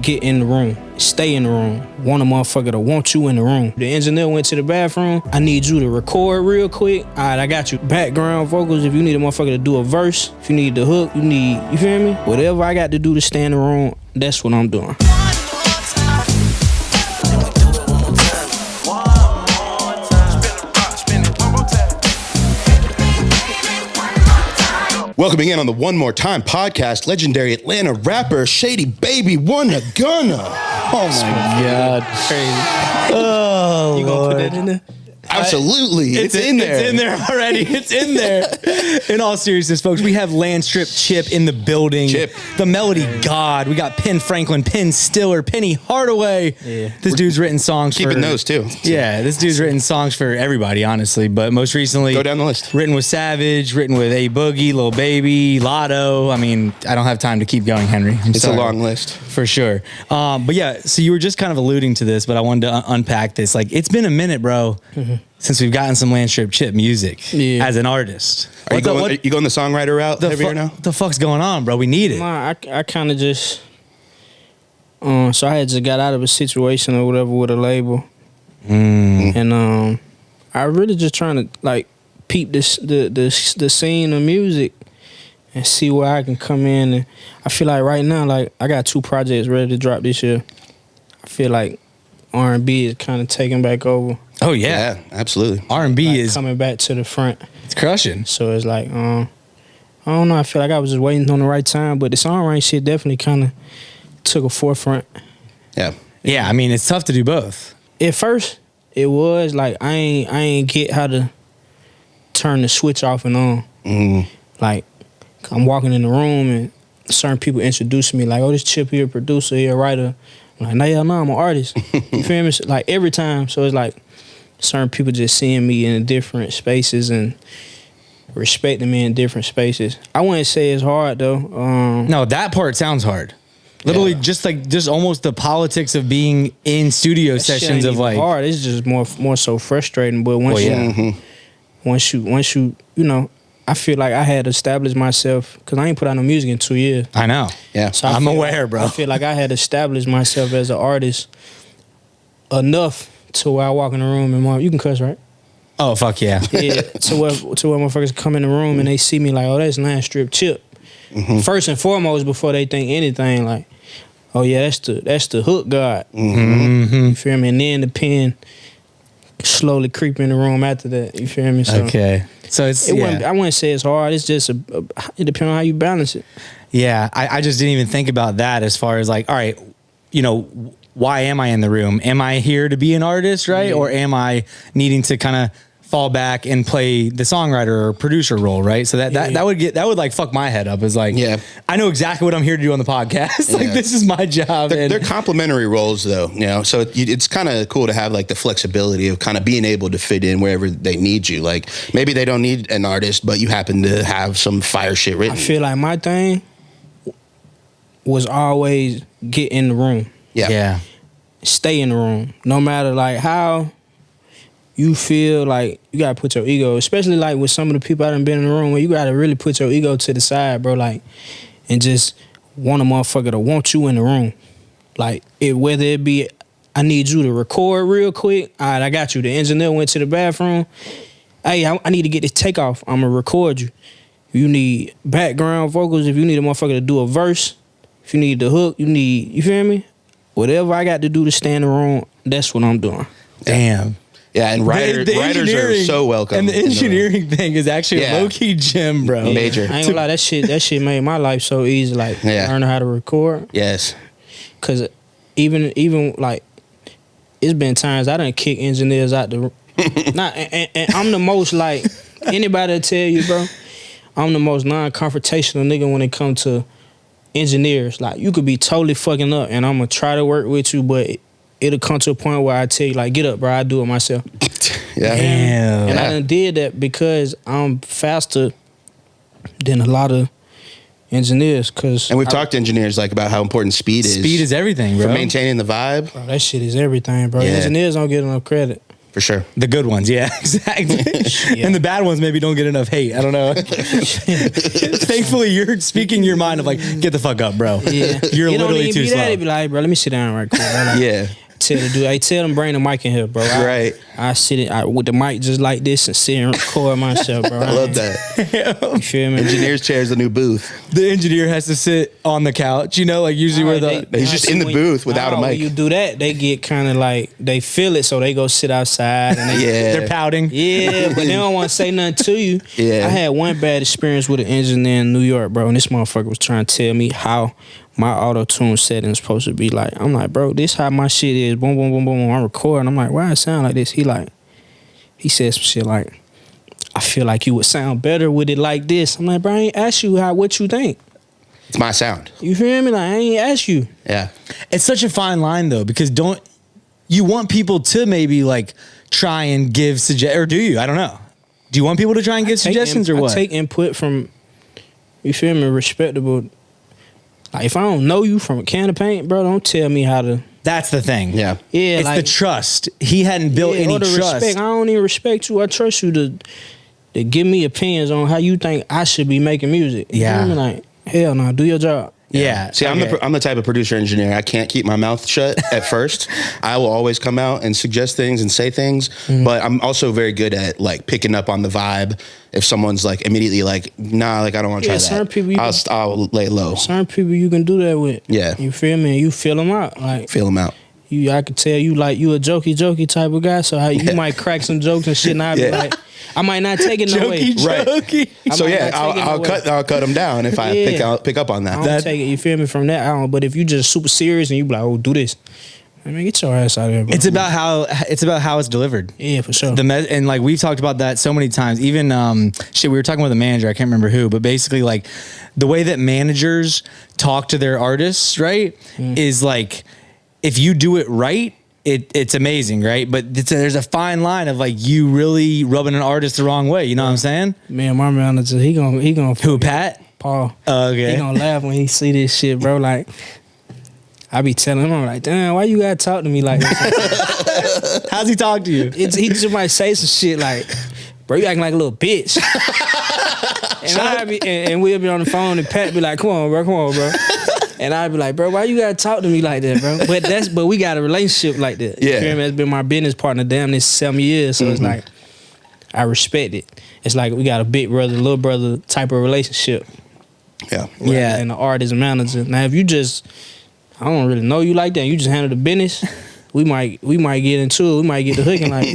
get in the room. Stay in the room. Want a motherfucker to want you in the room. The engineer went to the bathroom. I need you to record real quick. All right, I got you. Background vocals. If you need a motherfucker to do a verse. If you need the hook, you feel me? Whatever I got to do to stay in the room, that's what I'm doing. Welcoming in on the One More Time podcast, legendary Atlanta rapper Shady Baby Wanna Gunna. Oh my God. Crazy. Oh, you gonna put that in there? Absolutely. It's in there. It's in there already. It's in there. In all seriousness, folks, we have Landstrip Chip in the building. Chip. The melody god. We got Penn Franklin, Penn Stiller, Penny Hardaway. Yeah. This dude's written songs Keeping those too. Yeah, this dude's written songs for everybody, honestly. But most recently, go down the list. Written with Savage, written with A Boogie, Lil Baby, Lotto. I mean, I don't have time to keep going, Henry. It's a long list. For sure. But yeah, so you were just kind of alluding to this, but I wanted to unpack this. Like, it's been a minute, bro, since we've gotten some Landstrip Chip music as an artist. Are you going the songwriter route every year now? What the fuck's going on, bro? We need it. Nah, I kind of just... so I had just got out of a situation or whatever with a label. And I really just trying to, like, peep the scene of music and see where I can come in. And I feel like right now, like, I got 2 projects ready to drop this year. I feel like R&B is kind of taking back over. Oh, yeah. Absolutely. R&B like is coming back to the front. It's crushing. So it's like, I don't know. I feel like I was just waiting on the right time, but the songwriting shit definitely kind of took a forefront. Yeah. Yeah, I mean, it's tough to do both. At first, it was like I ain't get how to turn the switch off and on. Like, I'm walking in the room and certain people introduce me like, oh, this Chip here, producer here, writer. I'm like, nah, y'all know I'm an artist. You feel me? Like, every time. So it's like certain people just seeing me in different spaces and respecting me in different spaces. I wouldn't say it's hard, though. No, that part sounds hard. Literally, just almost the politics of being in studio sessions of like hard. It's just more so frustrating. But once you I feel like I had established myself because I ain't put out no music in 2 years. I know. Yeah, so I'm aware, bro. I feel like I had established myself as an artist enough to where I walk in the room and you can cuss, right? Oh, fuck yeah. Yeah, to where motherfuckers come in the room and they see me like, oh, that's Landstrip Chip. First and foremost, before they think anything, like, oh yeah, that's the hook god. You feel me? And then the pen slowly creep in the room after that. You feel me? So okay. So I wouldn't say it's hard. It's just it depends on how you balance it. Yeah, I just didn't even think about that as far as like, all right, why am I in the room? Am I here to be an artist, right? Or am I needing to kind of fall back and play the songwriter or producer role, right? So that would like fuck my head up. Is like, I know exactly what I'm here to do on the podcast. Like, this is my job. They're complementary roles, though. So it's kind of cool to have like the flexibility of kind of being able to fit in wherever they need you. Like, maybe they don't need an artist, but you happen to have some fire shit written. I feel like my thing was always get in the room. Yeah. Stay in the room, no matter like how you feel. Like, you gotta put your ego, especially like with some of the people I done been in the room, where you gotta really put your ego to the side, bro. Like, and just want a motherfucker to want you in the room. Like, whether it be, I need you to record real quick. All right, I got you. The engineer went to the bathroom. Hey, I need to get this takeoff. I'm gonna record you. You need background vocals. If you need a motherfucker to do a verse, if you need the hook, you feel me? Whatever I got to do to stay in the room, that's what I'm doing. Damn. Yeah, and writers are so welcome. And the engineering thing is actually a low-key gem, bro. Major. I ain't gonna lie, that shit made my life so easy, like, learning how to record. Yes. Because even like, it's been times I done kick engineers out the room. And I'm the most, like, anybody will tell you, bro, I'm the most non-confrontational nigga when it comes to engineers. Like, you could be totally fucking up and I'm gonna try to work with you, but it'll come to a point where I tell you, like, get up, bro, I do it myself. Damn. And I done did that because I'm faster than a lot of engineers. And we've talked to engineers like about how important speed is. Speed is everything, bro. For maintaining the vibe. Bro, that shit is everything, bro. Yeah. Engineers don't get enough credit. For sure. The good ones, yeah, exactly. And the bad ones maybe don't get enough hate. I don't know. Thankfully, you're speaking your mind of like, get the fuck up, bro. Yeah. You're It don't literally even too be slow. that. It be like, bro, let me sit down right quick. Bro. Like, Yeah. Tell the dude, I tell them bring the mic in here, bro. Right. I sit with the mic just like this and sit and record myself, bro. I love that. You feel me? Engineer's chair is the new booth. The engineer has to sit on the couch, you know, like usually where the He's just in the booth without a mic. When you do that, they get kind of like, they feel it, so they go sit outside. And they're pouting. Yeah, but they don't want to say nothing to you. Yeah. I had one bad experience with an engineer in New York, bro, and this motherfucker was trying to tell me how my auto-tune setting is supposed to be like. I'm like, bro, this how my shit is. Boom, boom, boom, boom. I'm recording. I'm like, why it sound like this? He said some shit like, I feel like you would sound better with it like this. I'm like, bro, I ain't ask you what you think. It's my sound. You feel me? Like, I ain't ask you. Yeah. It's such a fine line though, because don't you want people to maybe like try and give or do you? I don't know. Do you want people to try and give suggestions or what? I take input from, you feel me, respectable. Like, if I don't know you from a can of paint, bro, don't tell me how to. That's the thing. Yeah. Yeah, It's like, the trust. He hadn't built any or the trust. respect. I don't even respect you. I trust you to give me opinions on how you think I should be making music. You Yeah. feel me? Like, hell no, do your job. Yeah. See, I'm the type of producer engineer. I can't keep my mouth shut at first. I will always come out and suggest things and say things, but I'm also very good at like picking up on the vibe. If someone's like immediately like, nah, like I don't want to try certain that. people I'll lay low. Certain people you can do that with. Yeah. You feel me? You feel them out. Like, Feel them out. I could tell you like you a jokey type of guy. So how you might crack some jokes and shit, and I'd be like, I might not take it no way. Jokey. So yeah, I'll I'll cut them down if I pick up on that. I don't take it. You feel me from that? I don't. But if you just super serious and you be like, oh, do this. I mean, get your ass out of here, bro. It's about how it's delivered. Yeah, for sure. And like we've talked about that so many times. Even we were talking with a manager. I can't remember who, but basically like the way that managers talk to their artists, right, is like if you do it right, it's amazing, right? But there's a fine line of like you really rubbing an artist the wrong way. You know what I'm saying? Man, my manager, he gonna Who, Pat? Paul. Okay. He gonna laugh when he see this shit, bro. Like, I be telling him, I'm like, damn, why you gotta talk to me like this? How's he talk to you? He just might say some shit like, bro, you acting like a little bitch. and we'll be on the phone and Pat be like, come on, bro. And I'd be like, bro, why you gotta talk to me like that, bro? But we got a relationship like that. Yeah. You feel me? It's been my business partner damn this 7 years. So it's like, I respect it. It's like we got a big brother, little brother type of relationship. Yeah. Yeah. And the artist and manager. Now if you just, I don't really know you like that, you just handle the business, we might get into it. We might get the hooking like,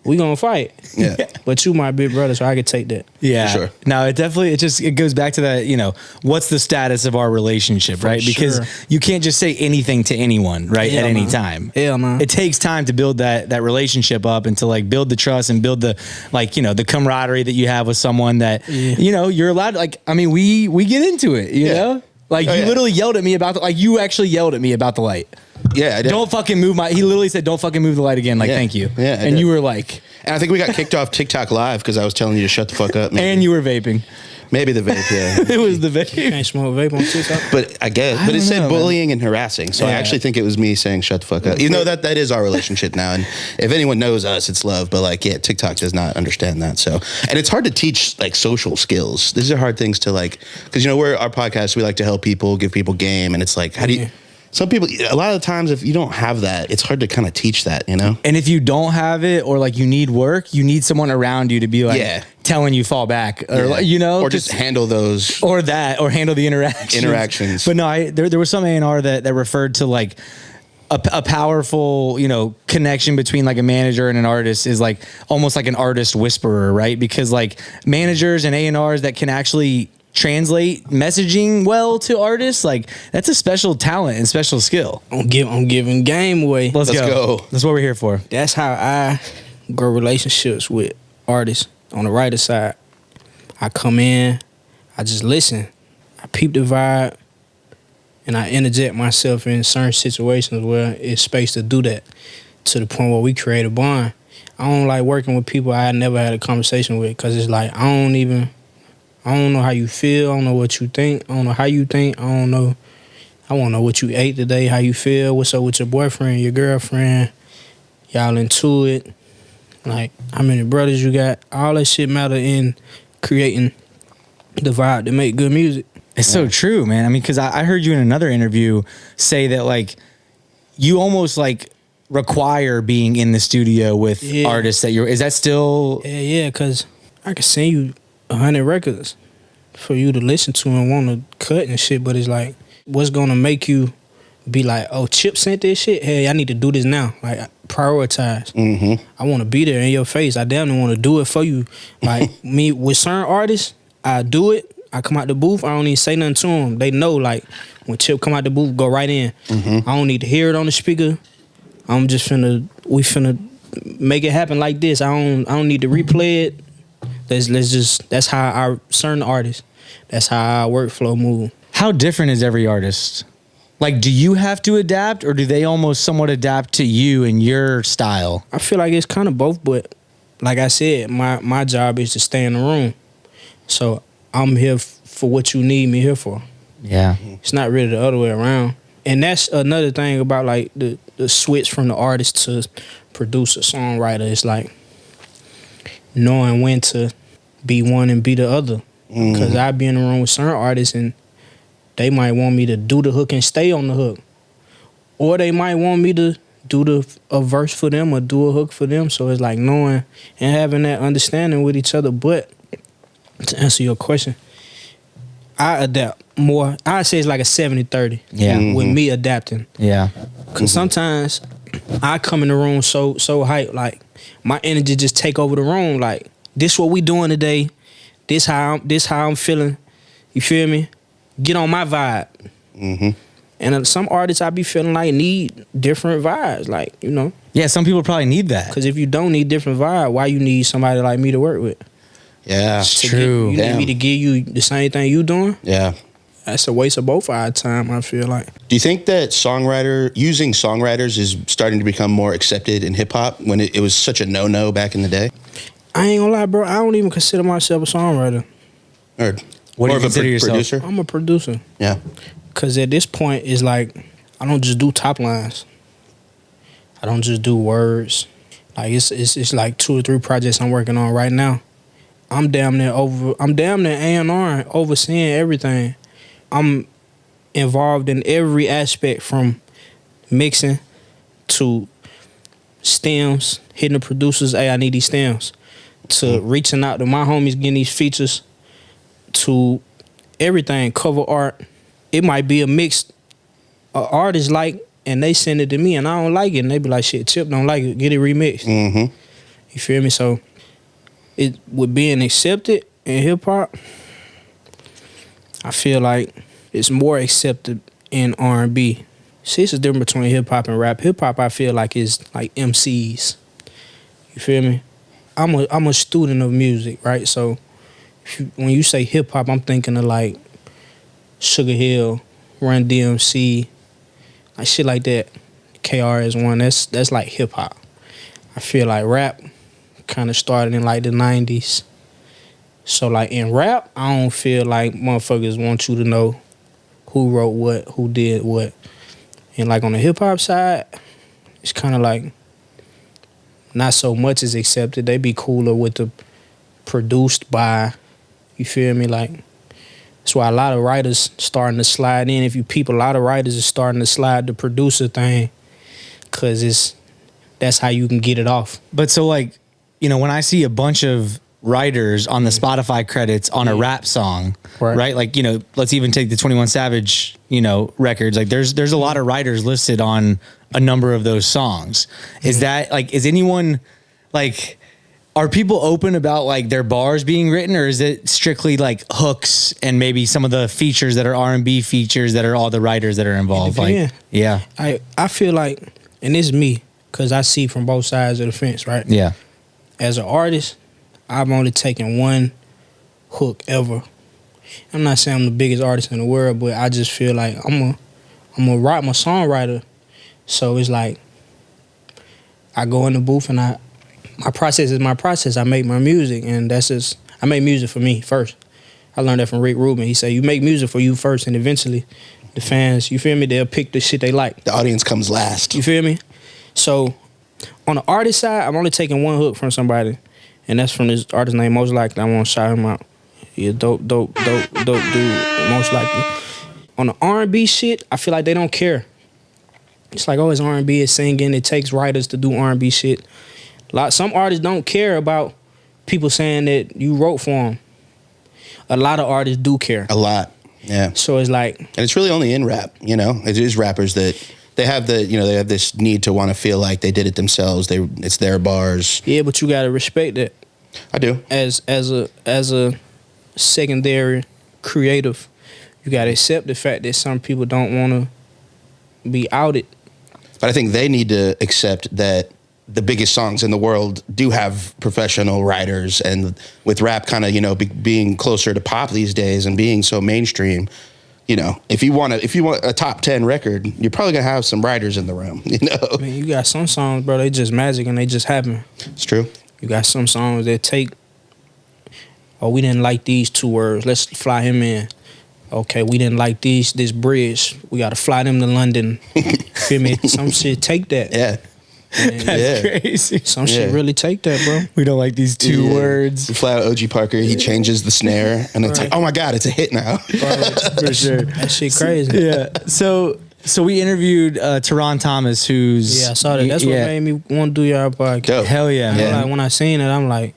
we gonna fight. Yeah. But you my big brother, so I could take that. Yeah. For sure. No, it goes back to that, you know, what's the status of our relationship, right? Because sure. you can't just say anything to anyone, right? Hell at any no. time. Hell no. It takes time to build that relationship up and to like build the trust and build the, like, you know, the camaraderie that you have with someone that, you know, you're allowed to, like, I mean, we get into it, you know? Like you literally yelled at me about you actually yelled at me about the light. Yeah, I did. Don't fucking move he literally said, don't fucking move the light again. Like, thank you. Yeah, I and did. you were like, And I think we got kicked off TikTok Live because I was telling you to shut the fuck up. Maybe. and you were vaping. Maybe the vape, yeah. It was the vape. Can't smoke vape on TikTok. But I guess, but it said bullying and harassing. So I actually think it was me saying shut the fuck up. Even though that is our relationship now. And if anyone knows us, it's love. But like, yeah, TikTok does not understand that. So, and it's hard to teach like social skills. These are hard things to like, because you know, our podcast, we like to help people, give people game. And it's like, how do you, some people, a lot of the times, if you don't have that, it's hard to kind of teach that, you know? And if you don't have it or like you need work, you need someone around you to be like telling you fall back or like, you know, or just handle those or handle the interactions. But no, there was some A&R that referred to like a powerful, you know, connection between like a manager and an artist is like almost like an artist whisperer, right? Because like managers and A&Rs that can actually translate messaging well to artists, like that's a special talent and special skill. I'm giving game away. Let's go. That's what we're here for. That's how I grow relationships with artists on the writer side. I come in, I just listen, I peep the vibe, and I interject myself in certain situations where it's space to do that to the point where we create a bond. I don't like working with people I never had a conversation with because it's like I don't know how you feel. I don't know what you think. I don't know how you think. I don't know. I want to know what you ate today, how you feel, what's up with your boyfriend, your girlfriend. Y'all into it. Like how many brothers you got. All that shit matter in creating the vibe to make good music. It's so true, man. I mean, because I heard you in another interview say that like you almost like require being in the studio with artists that is that still? Yeah, because I could send you 100 records for you to listen to and want to cut and shit, but it's like, what's gonna make you be like, oh, Chip sent this shit? Hey, I need to do this now. Like, prioritize. Mm-hmm. I want to be there in your face. I damn near want to do it for you. Like, me, with certain artists, I do it. I come out the booth, I don't even say nothing to them. They know, like, when Chip come out the booth, go right in. Mm-hmm. I don't need to hear it on the speaker. I'm just we finna make it happen like this. I don't need to replay it. That's how certain artists, that's how our workflow move. How different is every artist? Like, do you have to adapt, or do they almost somewhat adapt to you and your style? I feel like it's kind of both, but like I said, my job is to stay in the room. So I'm here for what you need me here for. Yeah. It's not really the other way around. And that's another thing about like the switch from the artist to producer, songwriter. It's like knowing when to be one and be the other. Because I be in the room with certain artists and they might want me to do the hook and stay on the hook. Or they might want me to do a verse for them or do a hook for them. So it's like knowing and having that understanding with each other. But to answer your question, I adapt more. I'd say it's like a 70-30. Yeah. With me adapting. Yeah. Because sometimes I come in the room so hyped, like my energy just take over the room. Like, this what we doing today. This how I'm feeling. You feel me? Get on my vibe. Mm-hmm. And some artists I be feeling like need different vibes. Like, you know. Yeah, some people probably need that. Because if you don't need different vibe, why you need somebody like me to work with? Yeah. It's true. You need me to give you the same thing you doing? Yeah. That's a waste of both our time, I feel like. Do you think that using songwriters is starting to become more accepted in hip hop when it was such a no-no back in the day? I ain't gonna lie, bro. I don't even consider myself a songwriter. Or What do you more of a consider yourself? producer? I'm a producer. Yeah. Because at this point, it's like, I don't just do top lines. I don't just do words. Like, it's like 2 or 3 projects I'm working on right now. I'm damn near A&R, overseeing everything. I'm involved in every aspect from mixing to stems, hitting the producers, hey, I need these stems, to reaching out to my homies, getting these features, to everything, cover art. It might be a mix an artist like, and they send it to me, and I don't like it, and they be like, shit, Chip don't like it, get it remixed. Mm-hmm. You feel me? So, it with being accepted in hip-hop, I feel like it's more accepted in R&B. See, it's a difference between hip-hop and rap. Hip-hop, I feel like, is like MCs. You feel me? I'm a student of music, right? So, when you say hip-hop, I'm thinking of like Sugar Hill, Run DMC, like shit like that. KRS-One, that's like hip-hop. I feel like rap kind of started in like the 90s. So like in rap, I don't feel like motherfuckers want you to know who wrote what, who did what. And like on the hip hop side, it's kind of like not so much is accepted. They be cooler with the produced by, you feel me? Like, that's why a lot of writers starting to slide in. If you peep, a lot of writers are starting to slide the producer thing, because that's how you can get it off. But so like, you know, when I see a bunch of writers on the Spotify credits on a rap song, right? Like, you know, let's even take the 21 Savage, you know, records. Like there's a lot of writers listed on a number of those songs. Is that like, is anyone like, are people open about like their bars being written, or is it strictly like hooks and maybe some of the features that are R&B features that are all the writers that are involved? Like, yeah. I feel like, and it's me, because I see from both sides of the fence, right? Yeah. As an artist, I've only taken one hook ever. I'm not saying I'm the biggest artist in the world, but I just feel like I'm a songwriter. So it's like I go in the booth and my process is my process. I make my music, and I make music for me first. I learned that from Rick Rubin. He said, you make music for you first, and eventually the fans, you feel me, they'll pick the shit they like. The audience comes last. You feel me? So On the artist side, I'm only taking one hook from somebody, and that's from this artist named Most Likely. I want to shout him out. He a dope dude, most likely. On the R&B shit, I feel like they don't care. It's like, oh, it's R&B, it's singing. It takes writers to do R&B shit. Some artists don't care about people saying that you wrote for them. A lot of artists do care. A lot, yeah. So it's like, and it's really only in rap. It is rappers that they have they have this need to want to feel like they did it themselves. It's their bars. Yeah, but you gotta respect that. I do. As a secondary creative, you gotta accept the fact that some people don't want to be outed. But I think they need to accept that the biggest songs in the world do have professional writers, and with rap kind of being closer to pop these days and being so mainstream, if you want a top 10 record, you're probably gonna have some writers in the room. I mean, you got some songs, bro, they just magic and they just happen. It's true. You got some songs that take, oh, we didn't like these 2 words, let's fly him in. Okay, we didn't like this bridge, we gotta fly them to London. Feel me? Some shit take that. Yeah. And That's crazy. Some shit really take that, bro. We don't like these 2 words. You fly out OG Parker, he changes the snare, and it's like, oh my God, it's a hit now. For sure. That shit crazy. Yeah. So we interviewed Teron Thomas, who's... Yeah, I saw that. That's what made me want to do y'all podcast. Dope. Hell yeah, man. Like, when I seen it, I'm like,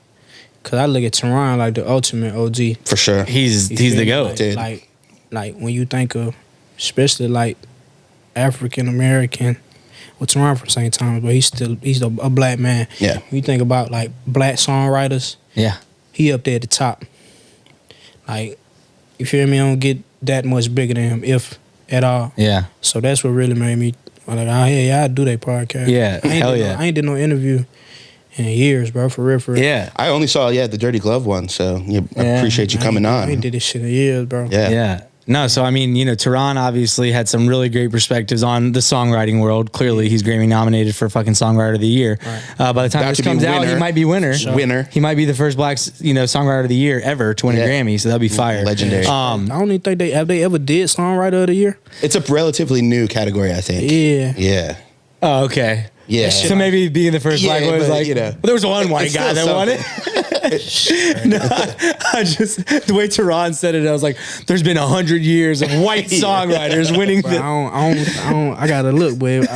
because I look at Teron like the ultimate OG. For sure. He's the GOAT. Like when you think of, especially like African American, well, Teron from St. Thomas, but he's a black man. Yeah. When you think about like black songwriters, Yeah. he up there at the top. Like, you feel me? I don't get that much bigger than him, if at all. Yeah. So that's what really made me like, oh yeah, I do that podcast. Yeah. Hell yeah. I ain't did no interview in years, bro. For real. Yeah. I only saw the Dirty Glove one, so I appreciate you coming on. I ain't did this shit in years, bro. Yeah. Yeah. No, so I mean, Teron obviously had some really great perspectives on the songwriting world. Clearly, he's Grammy-nominated for fucking Songwriter of the Year. Right. By the time About this comes out, he might be winner. Sure. Winner. He might be the first black, Songwriter of the Year ever to win a Grammy. So that'd be fire. Legendary. I don't even think they ever did Songwriter of the Year. It's a relatively new category, I think. Yeah. Yeah. Oh, okay. Yeah. So maybe being the first black one was like, well, there was one white guy that won it. No, I just, the way Teron said it, I was like, there's been 100 years of white songwriters winning. I gotta look, but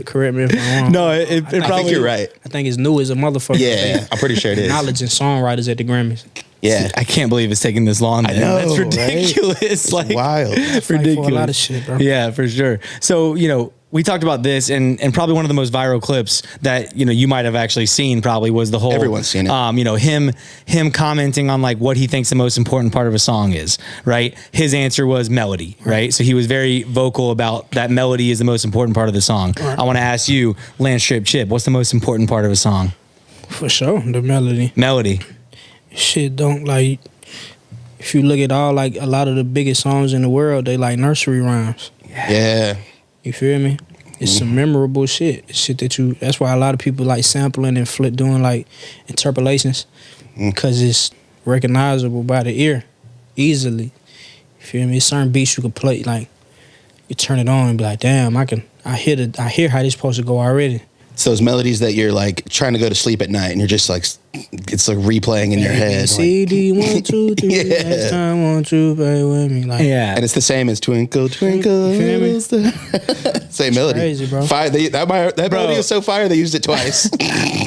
correct me if I'm wrong. No, it probably. I think you're right. I think it's new as a motherfucker. Yeah, I'm pretty sure it is. Acknowledging songwriters at the Grammys. Yeah. I can't believe it's taking this long. I know, That's ridiculous. It's like wild. It's ridiculous. for a lot of shit, bro. Yeah, for sure. So, we talked about this, and probably one of the most viral clips that you might have actually seen probably was the whole. Everyone's seen it. Him commenting on like what he thinks the most important part of a song is. Right. His answer was melody. Right. So he was very vocal about that melody is the most important part of the song. Right. I want to ask you, Landstrip Chip, what's the most important part of a song? For sure, the melody. Melody. Shit, don't like. If you look at all like a lot of the biggest songs in the world, they like nursery rhymes. Yeah. You feel me? It's some memorable shit. It's shit that that's why a lot of people like sampling and doing like interpolations, because it's recognizable by the ear easily. You feel me? It's certain beats you can play, like you turn it on and be like, damn, I hear how this supposed to go already. It's those melodies that you're like trying to go to sleep at night and you're just like, it's like replaying in your head. CD 1, 2, 3. Yeah. Next time, won't you play with me? Like, Yeah. And it's the same as Twinkle, Twinkle. You feel me? Same melody. Crazy, bro. Fire, that melody is so fire they used it twice.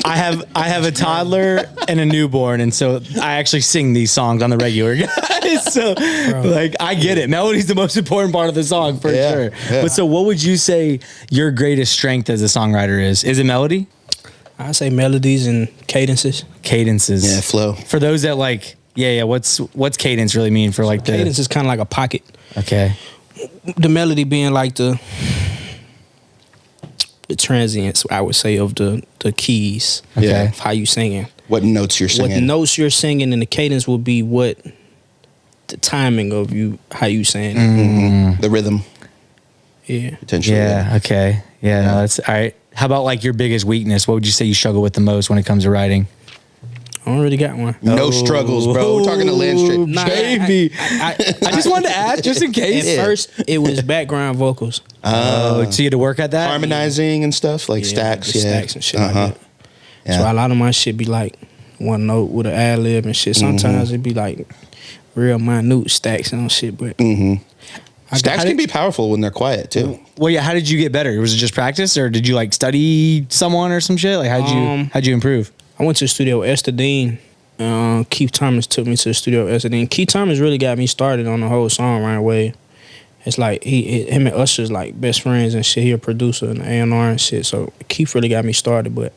I have a toddler and a newborn, and so I actually sing these songs on the regular, guys. So, like, I get it. Melody's the most important part of the song for sure. Yeah. But so, what would you say your greatest strength as a songwriter is? Is it melody? I say melodies and cadences. Cadences. Yeah, flow. For those that like, what's cadence really mean for like Cadence is kind of like a pocket. Okay. The melody being like the transients, I would say, of the keys. Okay. Yeah. Of how you singing. What notes you're singing. What notes you're singing, and the cadence will be what the timing of how you saying it. The rhythm. Yeah. Potentially. Yeah. Okay. Yeah. No, that's all right. How about like your biggest weakness? What would you say you struggle with the most when it comes to writing? I don't really got one. No struggles, bro. We're talking to Landstrip. Nah, baby. I just wanted to ask, just in case. At first, it was background vocals. Oh, so you had to work at that? Harmonizing and stuff, like stacks. The stacks and shit like that. Yeah. So a lot of my shit be like one note with an ad lib and shit. Sometimes it be like real minute stacks and shit, but Stacks can be powerful when they're quiet too. Well, yeah. How did you get better? Was it just practice, or did you like study someone or some shit? Like, how'd you improve? I went to the studio with Esther Dean. Keith Thomas took me to the studio with Esther Dean. Keith Thomas really got me started on the whole songwriting way. It's like him and Usher's like best friends and shit. He a producer and A&R and shit. So Keith really got me started. But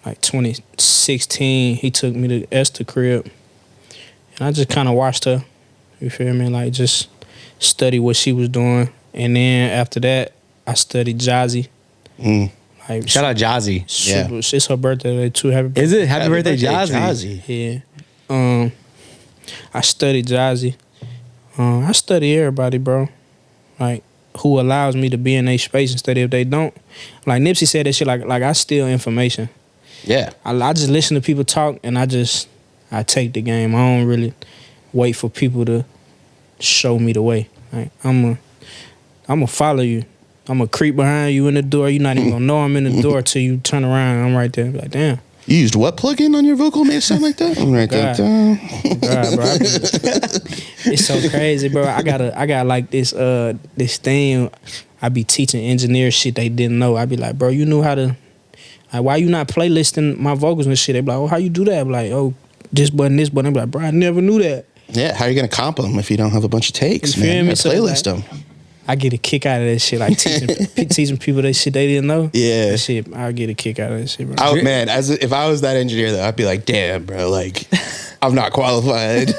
like 2016, he took me to Esther crib, and I just kind of watched her. You feel me? Like just study what she was doing, and then after that, I studied Jazzy. Like, Shout out Jazzy. Super, it's her birthday today too. Happy birthday. Is it? Happy birthday, Jazzy. Yeah. I studied Jazzy. I study everybody, bro. Like, who allows me to be in their space instead if they don't. Like Nipsey said that shit. Like I steal information. Yeah. I just listen to people talk and I take the game. I don't really wait for people to show me the way. Like I'm gonna follow you. I'm gonna creep behind you in the door. You're not even gonna know I'm in the door till you turn around. I'm right there. Like, damn. You used what plugin on your vocal? Made it sound like that. I'm right there. God, bro. It's so crazy, bro. I got like this thing. I be teaching engineers shit they didn't know. I be like, bro, you knew how to. Like, why you not playlisting my vocals and shit? They be like, oh, how you do that? I be like, oh, this button, this button. I be like, bro, I never knew that. Yeah, how are you gonna comp them if you don't have a bunch of takes, You feel man? me? So playlist them. I get a kick out of that shit, like teaching people that shit they didn't know. Yeah, that shit, I get a kick out of that shit, bro. Oh man, if I was that engineer, though, I'd be like, damn, bro, like I'm not qualified.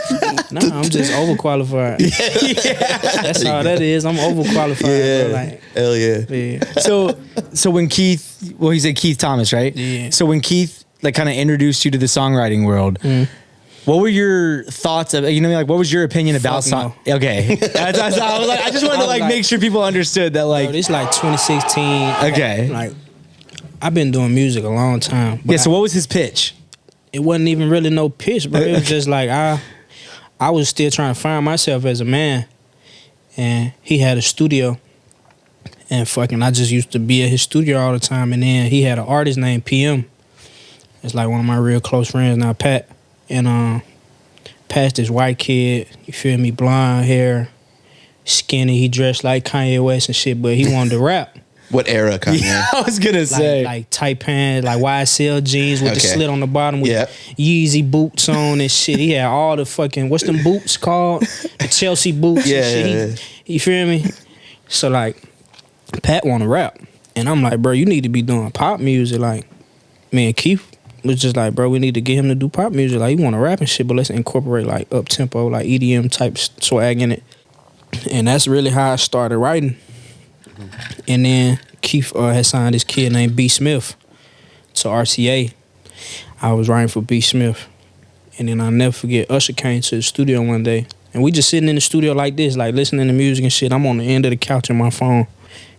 Nah, I'm just overqualified. Yeah. That's all that is. I'm overqualified. Yeah, bro. Like, hell yeah. So when Keith, well, he said Keith Thomas, right? Yeah. So when Keith like kind of introduced you to the songwriting world. What were your thoughts of, you know, like, what was your opinion about song? No. Okay. I was like, I just wanted to like make sure people understood that, like, bro, it's like 2016. Okay. Like, I've been doing music a long time. Yeah. So what was his pitch? It wasn't even really no pitch, bro. It was just like, I was still trying to find myself as a man. And he had a studio. And fucking, I just used to be at his studio all the time. And then he had an artist named PM. It's like one of my real close friends now, Pat. And Pat's this white kid, you feel me, blonde hair, skinny. He dressed like Kanye West and shit, but he wanted to rap. What era, Kanye? Yeah, I was gonna say like tight pants, like YSL jeans with the slit on the bottom with Yeezy boots on and shit. He had all the fucking, what's them boots called? The Chelsea boots and shit. You feel me? So like, Pat want to rap, and I'm like, bro, you need to be doing pop music. Like, man, Keith was just like, bro, we need to get him to do pop music. Like, he want to rap and shit, but let's incorporate like up tempo, like EDM type swag in it. And that's really how I started writing. And then Keith had signed this kid named B. Smith to RCA. I was writing for B. Smith. And then I'll never forget, Usher came to the studio one day. And we just sitting in the studio like this, like listening to music and shit. I'm on the end of the couch on my phone.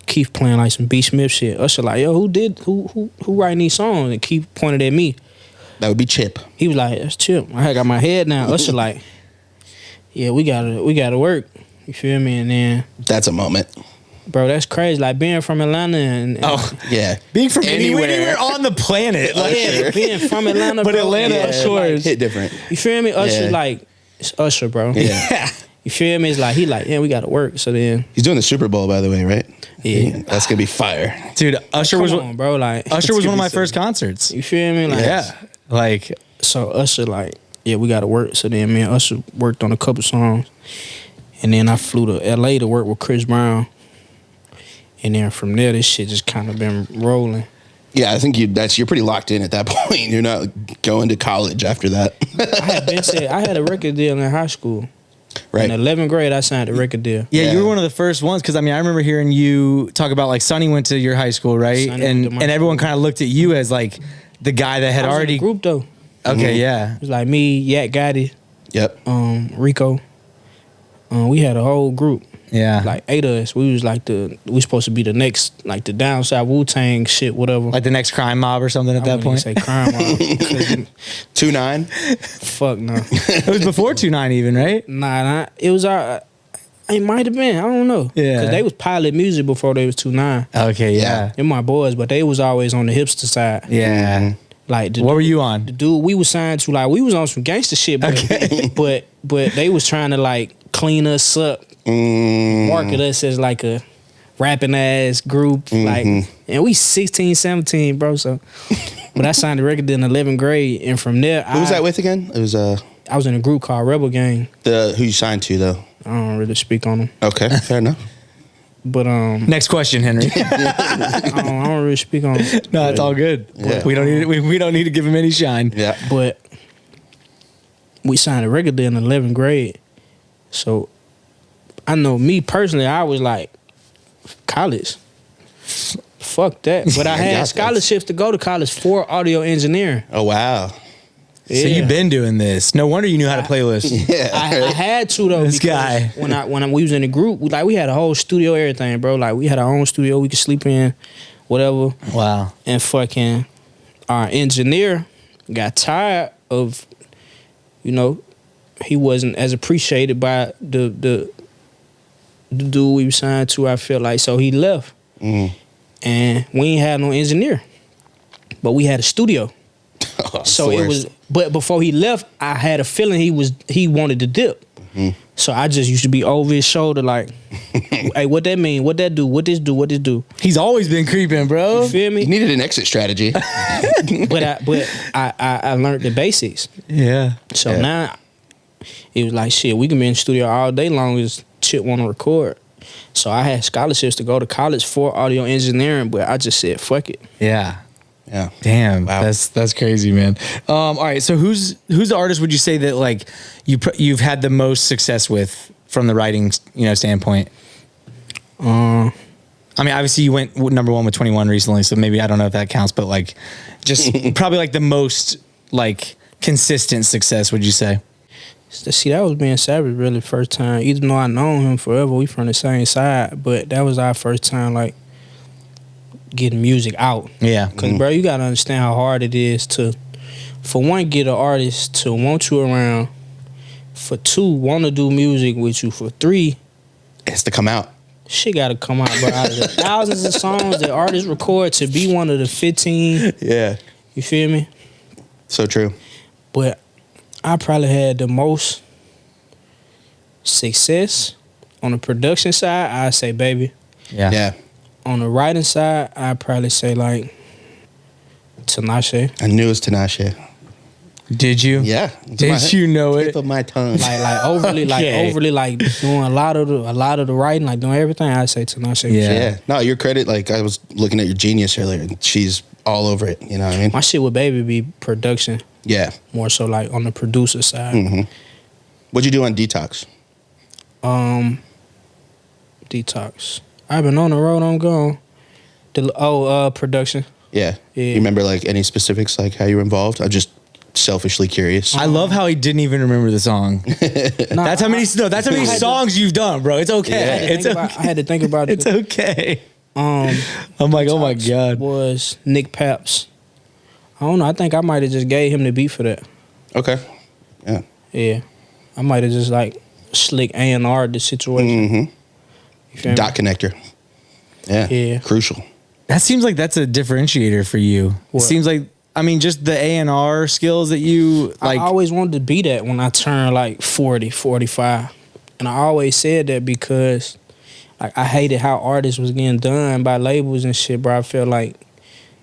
Keith playing like some B. Smith shit. Usher like, yo, who writing these songs? And Keith pointed at me. That would be Chip. He was like, that's Chip. I got my head down. Usher like, yeah, we gotta work. You feel me? And then that's a moment. Bro, that's crazy. Like being from Atlanta and yeah, being from anywhere on the planet. Like, yeah, being from Atlanta, but bro, Atlanta, Usher like, hit different. You feel me? Usher like, it's Usher, bro. Yeah. You feel me? It's like he like, yeah, we gotta work. So then he's doing the Super Bowl, by the way, right? Yeah, that's gonna be fire, dude. Usher was on, bro. Like Usher was one of my first concerts. You feel me? Like, yeah, like so Usher like, yeah, we gotta work. So then me and Usher worked on a couple songs, and then I flew to LA to work with Chris Brown. And then from there, this shit just kind of been rolling. Yeah, I think you're pretty locked in at that point. You're not going to college after that. I had a record deal in high school. Right. In 11th grade, I signed a record deal. Yeah, you were one of the first ones because I mean I remember hearing you talk about like Sonny went to your high school, right? And everyone kind of looked at you as like the guy that had already in the group though. Okay, yeah. It was like me, Yak Gotti. Yep. Rico. We had a whole group. Yeah. Like 8 of us. We was like we supposed to be the next, like the downside Wu-Tang shit, whatever. Like the next crime mob or something at I that wouldn't point. say crime mob. 2-9. Fuck no. It was before 2-9 even, right? Nah, it was it might have been. I don't know. Yeah. Because they was Pilot Music before they was 2-9. Okay, yeah. They're my boys, but they was always on the hipster side. Yeah. Like What were you on? The dude we was signed to, like, we was on some gangster shit, but but they was trying to like clean us up, market us as like a rapping ass group, like, and we 16, 17, bro. So, but I signed the record in 11th grade, and from there, Who was that with again? It was I was in a group called Rebel Gang. who you signed to though. I don't really speak on them, Okay, fair enough. but Next question, Henry. I don't really speak on them. No, it's all good. Yeah. We don't need we don't need to give him any shine. Yeah. But we signed a record deal in 11th grade. So I know me personally, I was like, college. Fuck that. But I I got had that. scholarships to go to college for audio engineering. Oh wow. So you've been doing this. No wonder you knew how to playlist. Yeah. I had to though. This because guy. when we was in the group, we had a whole studio, everything, bro. Like we had our own studio we could sleep in, whatever. Wow. And fucking our engineer got tired of, he wasn't as appreciated by the dude we were signed to, I feel like. So he left. And we ain't had no engineer. But we had a studio. So it was, but before he left, I had a feeling he wanted to dip. So I just used to be over his shoulder like, hey, what that mean? What that do? What this do? What this do? He's always been creeping, bro. You feel me? You needed an exit strategy. But I learned the basics. Yeah. So now it was like, shit, we can be in the studio all day long as Chip want to record. So I had scholarships to go to college for audio engineering, but I just said, fuck it. Yeah. Yeah. Damn, Wow. that's crazy, man. All right, so who's the artist would you say that like you've had the most success with from the writing standpoint? I mean, obviously you went number 1 with 21 recently, so maybe I don't know if that counts, but like just probably like the most like consistent success, would you say? See, that was being Savage really first time. Even though I known him forever, we from the same side, but that was our first time like getting music out. Yeah. Cause bro, you gotta understand how hard it is to, for one, get an artist to want you around, for 2, want to do music with you, for 3, It has to come out. shit gotta come out, bro. Out of the thousands of songs that artists record, to be one of the 15, Yeah. you feel me? So true. But I probably had the most success on the production side, I say Baby. Yeah. Yeah. On the writing side, I'd probably say like Tinashe. I knew it was Tinashe. Did you? Yeah. Did you know Tip it? of my tongue. Like overly, Okay. like doing a lot of the writing, like doing everything. I'd say Tinashe. Yeah. Yeah. No, your credit, like I was looking at your Genius earlier and she's all over it. You know what I mean? My shit with Baby be production, Yeah. more so like on the producer side. What'd you do on Detox? Detox. I've been on the road. I'm gone. Production. Yeah. Yeah. You remember like any specifics, like how you were involved? I'm just selfishly curious. I love how he didn't even remember the song. That's how many songs you've done, bro. It's okay. Yeah. I had to think about it. It's okay. Um, I'm like, oh my Detox God. was Nick Paps. I don't know. I think I might have just gave him the beat for that. Okay. Yeah. Yeah, I might have just like slick A&R the situation. You feel me? Dot connector. Yeah. Yeah. Crucial. That seems like that's a differentiator for you. It What? seems like, I mean, just the A&R skills that you like. I always wanted to be that when I turned like 40, 45. And I always said that because like I hated how artists was getting done by labels and shit, bro. I felt like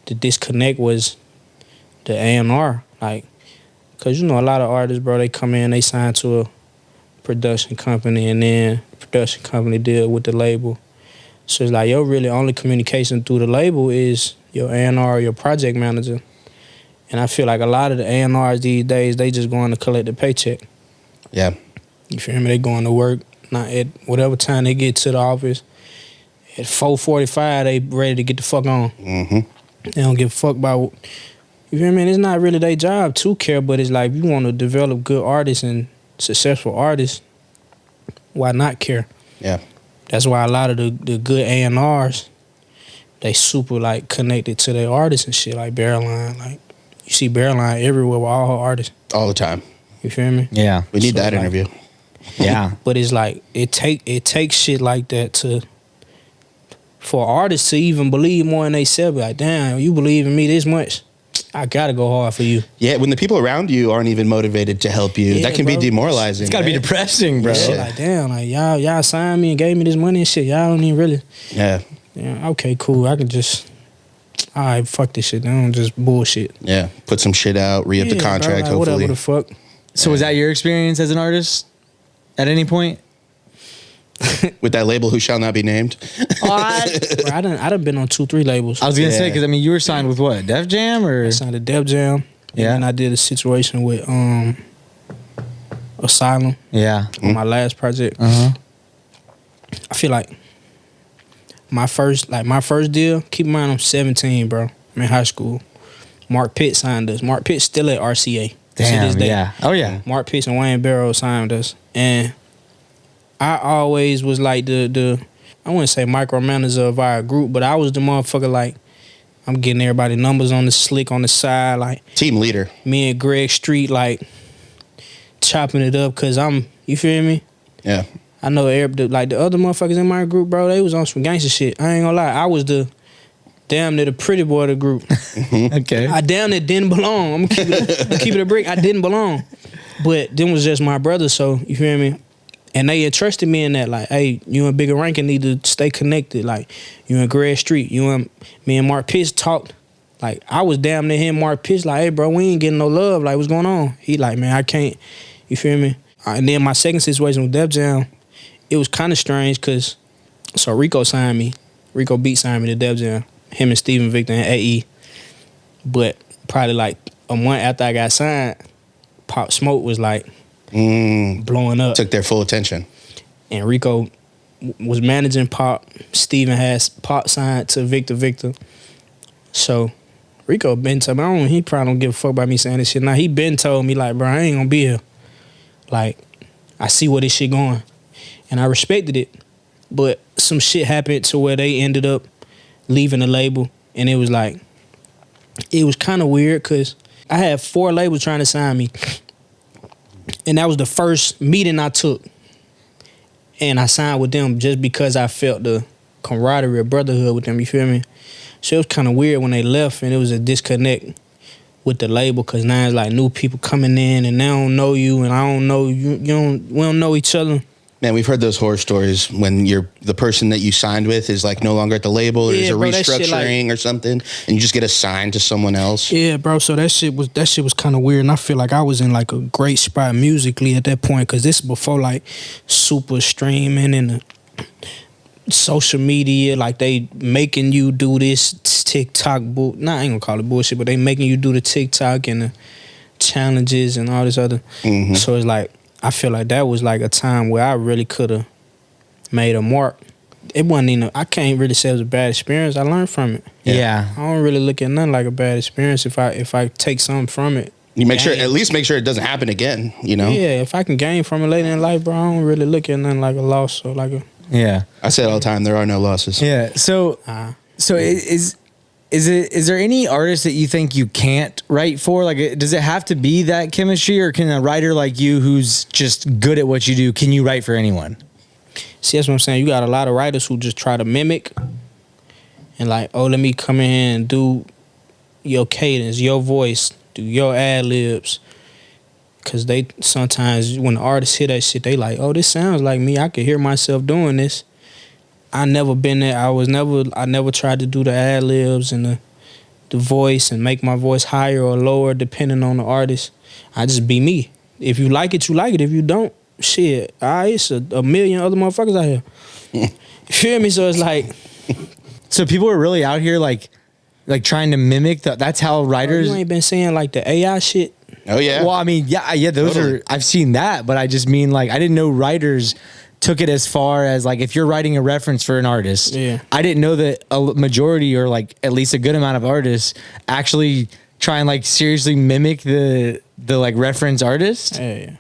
the disconnect was the A&R. Like, cause a lot of artists, bro, they come in, they sign to a production company, and then the production company deal with the label. So it's like your really only communication through the label is your A&R or your project manager. And I feel like a lot of the A&Rs these days, they just going to collect the paycheck. Yeah. You feel me? They going to work, not at whatever time they get to the office. At 4:45, they ready to get the fuck on. They don't give a fuck about, you feel me? It's not really their job to care, but it's like, you want to develop good artists and successful artists, why not care? Yeah. That's why a lot of the good A&Rs, they super like connected to their artists and shit, like Barreline. Like you see Barreline everywhere with all her artists. All the time. You feel me? Yeah. We need that like, interview. Yeah. But it's like it takes shit like that for artists to even believe more in themselves. Like, damn, you believe in me this much, I gotta go hard for you. Yeah, when the people around you aren't even motivated to help you, that can be demoralizing. It's gotta be depressing, bro. Yeah, like damn, like y'all signed me and gave me this money and shit. Y'all don't even really. Yeah. Yeah. Okay, cool. I can just. All right, fuck this shit. They don't just bullshit. Yeah, put some shit out, re-up the contract, bro, like, hopefully. Whatever the fuck. So was that your experience as an artist at any point? With that label, who shall not be named. Bro, I done been on 2-3 labels. I was gonna say, because I mean, you were signed with what, Def Jam or? I signed to Def Jam. Yeah. And I did a situation with Asylum. Yeah. On my last project. Uh-huh. I feel like my first deal. Keep in mind, I'm 17, bro. I'm in high school. Mark Pitt signed us. Mark Pitt's still at RCA. Damn. To this day. Yeah. Oh yeah. Mark Pitt and Wayne Barrow signed us, and I always was like the I wouldn't say micromanager of our group, but I was the motherfucker like I'm getting everybody numbers on the slick on the side, like Team leader. me and Greg Street like chopping it up because you feel me? Yeah. I know like the other motherfuckers in my group, bro, they was on some gangster shit. I ain't gonna lie, I was the damn near the pretty boy of the group. Okay. I damn near didn't belong. I'm gonna keep it a brick. I didn't belong. But them was just my brother, so you feel me? And they entrusted me in that, like, hey, you and Bigger Rankin need to stay connected. Like, you and Greg Street, me and Mark Pitts talked. Like, I was damn near him, Mark Pitts, like, hey, bro, we ain't getting no love. Like, what's going on? He like, man, I can't. You feel me? And then my second situation with Def Jam, it was kind of strange because, so Rico signed me. Rico Beat signed me to Def Jam. Him and Steven Victor and AE. But probably like a month after I got signed, Pop Smoke was like blowing up. Took their full attention. And Rico was managing Pop. Steven has Pop signed to Victor. So Rico been told me, he probably don't give a fuck about me saying this shit. Now he been told me like, bro, I ain't gonna be here. Like, I see where this shit going. And I respected it. But some shit happened to where they ended up leaving the label, and it was kind of weird because I had 4 labels trying to sign me, and that was the first meeting I took, and I signed with them just because I felt the camaraderie of brotherhood with them, you feel me? So it was kind of weird when they left, and it was a disconnect with the label because now it's like new people coming in, and they don't know you, and I don't know you. We don't know each other. Man, we've heard those horror stories when the person that you signed with is like no longer at the label, or there's a restructuring or something, and you just get assigned to someone else. Yeah, bro. So that shit was kind of weird, and I feel like I was in like a great spot musically at that point because this is before like super streaming and the social media, like they making you do this TikTok I ain't gonna call it bullshit, but they making you do the TikTok and the challenges and all this other. Mm-hmm. So it's like, I feel like that was like a time where I really could have made a mark. It wasn't even, I can't really say it was a bad experience. I learned from it. Yeah. I don't really look at nothing like a bad experience if I take something from it. You at least make sure it doesn't happen again, you know? Yeah, if I can gain from it later in life, bro, I don't really look at nothing like a loss or like a... Yeah. I say it all the time, there are no losses. Yeah. So is there any artist that you think you can't write for? Like, does it have to be that chemistry, or can a writer like you who's just good at what you do, can you write for anyone? See, that's what I'm saying. You got a lot of writers who just try to mimic and like, oh, let me come in here and do your cadence, your voice, do your ad-libs. Because they sometimes, when the artists hear that shit, they like, oh, this sounds like me. I could hear myself doing this. I never been there. I never tried to do the ad-libs and the voice and make my voice higher or lower depending on the artist. I just be me. If you like it, you like it. If you don't, shit, it's a million other motherfuckers out here. You feel me? So it's like... So people are really out here like trying to mimic that's how writers... Bro, you ain't been seeing like the AI shit? Oh, yeah. Well, I mean, yeah, those totally. I've seen that, but I just mean like, I didn't know writers took it as far as like, if you're writing a reference for an artist, I didn't know that a majority or like at least a good amount of artists actually try and like seriously mimic the like reference artist. Yeah.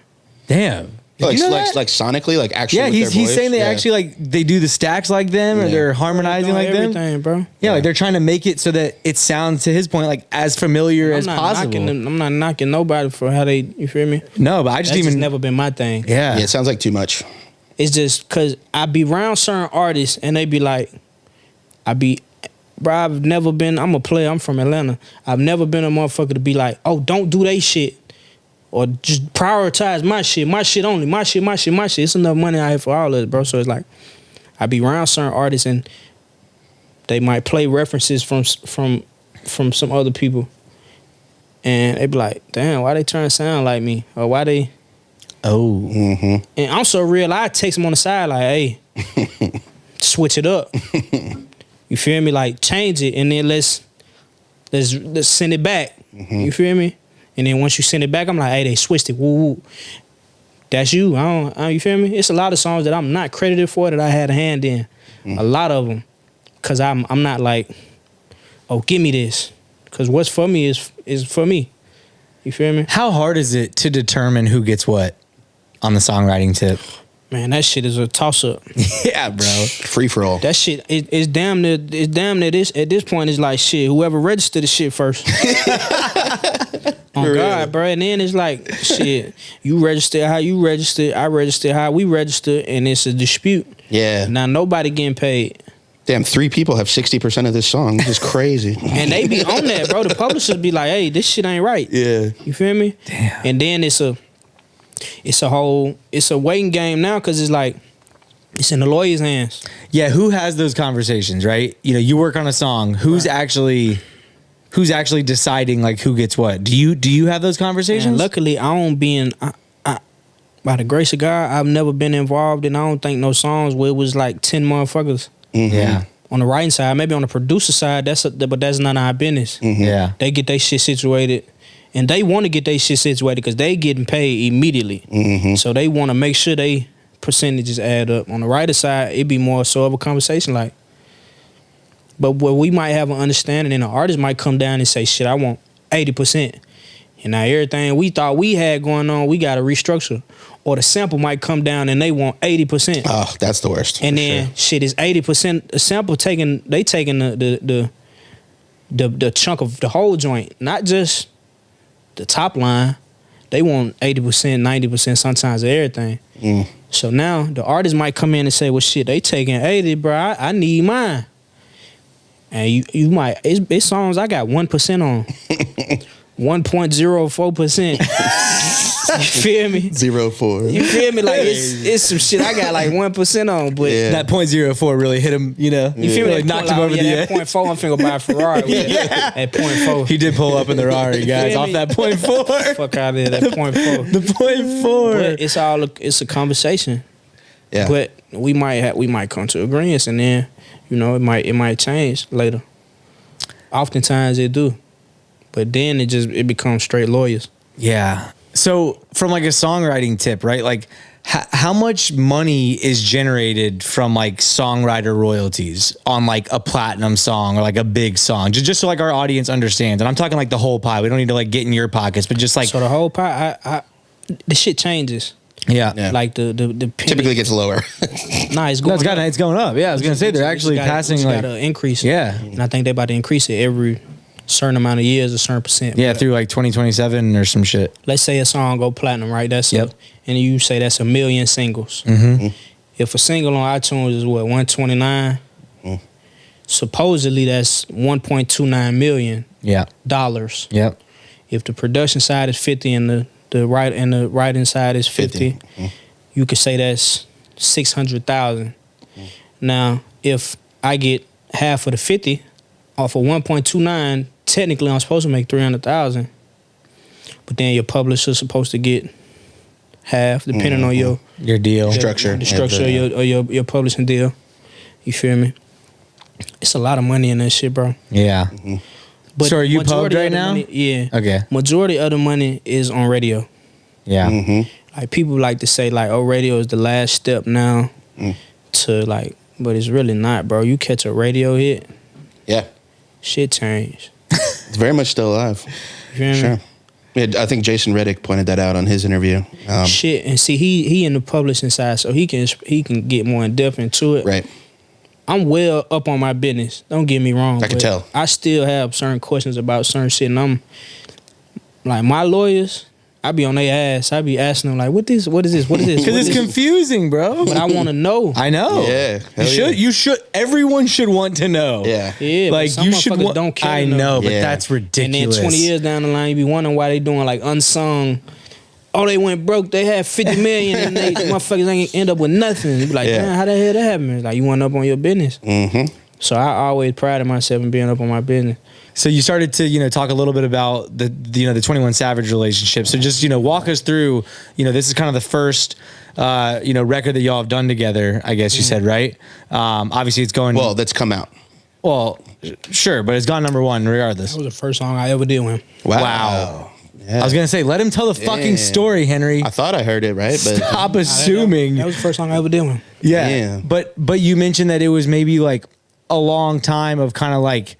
Damn. Like, you know like sonically, like actually. Yeah, with he's their voice? saying they actually like they do the stacks like them, or they're harmonizing like everything, them, bro. Yeah, like they're trying to make it so that it sounds, to his point, like as familiar as possible. I'm not knocking nobody for how they. You feel me? No, but I just That's never been my thing. Yeah, it sounds like too much. It's just because I be around certain artists and they be like, bro, I've never been. I'm a player. I'm from Atlanta. I've never been a motherfucker to be like, oh, don't do they shit. Or just prioritize my shit only, my shit. It's enough money out here for all of us, bro. So it's like, I be around certain artists and they might play references from some other people, and they be like, damn, why they trying to sound like me, or why they? Oh, and I'm so real. I text them on the side like, hey, switch it up. You feel me? Like change it, and then let's send it back. You feel me? And then once you send it back, I'm like, hey, they switched it. Woo, woo. That's you. I don't, you feel me? It's a lot of songs that I'm not credited for that I had a hand in. A lot of them. Because I'm not like, oh, give me this. Because what's for me is for me. You feel me? how hard is it to determine who gets what on the songwriting tip? Man, that shit is a toss-up. Yeah, bro. Free for all. That shit, it's damn near this at this point, it's like shit, whoever registered the shit first. On God, bro. And then it's like, shit, you register how you registered, I registered how we registered, and it's a dispute. Yeah. Now nobody getting paid. Damn, 3 people have 60% of this song. This is crazy. And they be on that, bro. The publishers be like, hey, this shit ain't right. Yeah. You feel me? Damn. And then it's a waiting game now, because it's like, it's in the lawyer's hands. Yeah, who has those conversations, right? You know, you work on a song. Who's actually deciding like who gets what? Do you have those conversations? And luckily, I don't be in. By the grace of God, I've never been involved in. I don't think no songs where it was like 10 motherfuckers. Yeah. On the writing side, maybe on the producer side, but that's none of our business. Yeah. They get their shit situated, and they want to get their shit situated because they getting paid immediately. So they want to make sure they percentages add up. On the writer side, it be more so of a conversation like. But where we might have an understanding, and the artist might come down and say, shit, I want 80%. And now everything we thought we had going on, we got to restructure. Or the sample might come down and they want 80%. Oh, that's the worst. And then shit is 80%. The sample taking the chunk of the whole joint, not just the top line. They want 80%, 90%, sometimes of everything. So now the artist might come in and say, well, shit, they taking 80, bro. I need mine. And you might, it's songs I got 1% on. 1.04%. You feel me? 0.4. You feel me? Like it's some shit I got like 1% on, but That 0.04 really hit him, you know. you feel me? Like knocked him over the edge. 0.4, I'm finna buy a Ferrari. At 0.4. He did pull up in the Rari, guys, off that 0.4. Fuck out of there, that 0.4. The 0.4. But it's a conversation. Yeah. But we might come to agreements, and then it might change later. Oftentimes it do, but then it becomes straight lawyers. Yeah. So from like a songwriting tip, right? Like how much money is generated from like songwriter royalties on like a platinum song or like a big song? Just so like our audience understands. And I'm talking like the whole pie. We don't need to like get in your pockets, but just like. So the whole pie, the shit changes. Yeah. Like the penny. Typically gets lower. Nah, it's going up. It's going up. Yeah, I was gonna say they're actually passing like got to increase. Yeah. And I think they about to increase it every certain amount of years, a certain percent. Yeah, through like 2027 or some shit. Let's say a song go platinum, right? And you say that's 1 million singles. If a single on iTunes is what, 129, supposedly that's 1.29 million. Yeah. Dollars. Yep. If the production side is 50 and the writing side is 50, you could say that's 600,000. Now, if I get half of the 50 off of 1.29, technically I'm supposed to make 300,000. But then your publisher's supposed to get half, depending on your deal structure, the structure of your publishing deal. You feel me? It's a lot of money in that shit, bro. Yeah. But so are you majority pubbed right of the now? money, yeah. Okay. Majority of the money is on radio. Yeah. Like people like to say like, oh, radio is the last step now to like, but it's really not, bro. You catch a radio hit, Yeah. shit change. It's very much still alive. You feel me? Yeah, I think Jason Reddick pointed that out on his interview. Shit, and see, he in the publishing side, so he can get more in depth into it. Right. I'm well up on my business. Don't get me wrong. I can tell. I still have certain questions about certain shit, and I'm like, my lawyers, I be on their ass. I be asking them like, what is this? Because it's confusing, bro. But I want to know. I know. Yeah. You should. Everyone should want to know. Yeah. Yeah, Like but some you should. motherfuckers don't care. I to know, but Yeah. that's And ridiculous. then 20 years down the line, you be wondering why they doing like unsung. Oh, they went broke. They had 50 million, and they motherfuckers ain't end up with nothing. You be like, Yeah. damn, how the hell that happened? Like, you went up on your business. Mm-hmm. So I always prided myself in being up on my business. So you started to, talk a little bit about the 21 Savage relationship. So just, walk us through, this is kind of the first, record that y'all have done together, I guess you said, right? Obviously it's going. Well, that's come out. Well, sure, but it's gone number one regardless. That was the first song I ever did with him. Wow. Yeah. I was going to say, let him tell the fucking story, Henry. I thought I heard it right, but Stop assuming. That was the first song I ever did with him. Yeah. Yeah. But you mentioned that it was maybe like a long time of kind of like,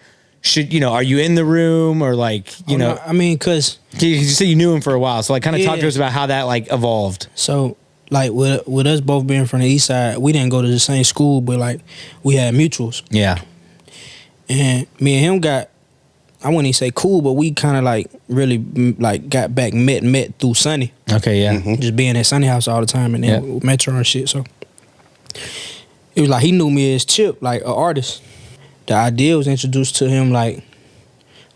are you in the room or like, I mean, because you said you knew him for a while. So like kind of talk Yeah. to us about how that like evolved. so like with us both being from the east side, we didn't go to the same school, but like we had mutuals. Yeah. And me and him got, I wouldn't even say cool, but we kind of like really like got back met through Sonny. Okay. Yeah. Just being at Sonny house all the time and then Metro and shit. So it was like he knew me as Chip, like an artist. The idea was introduced to him like,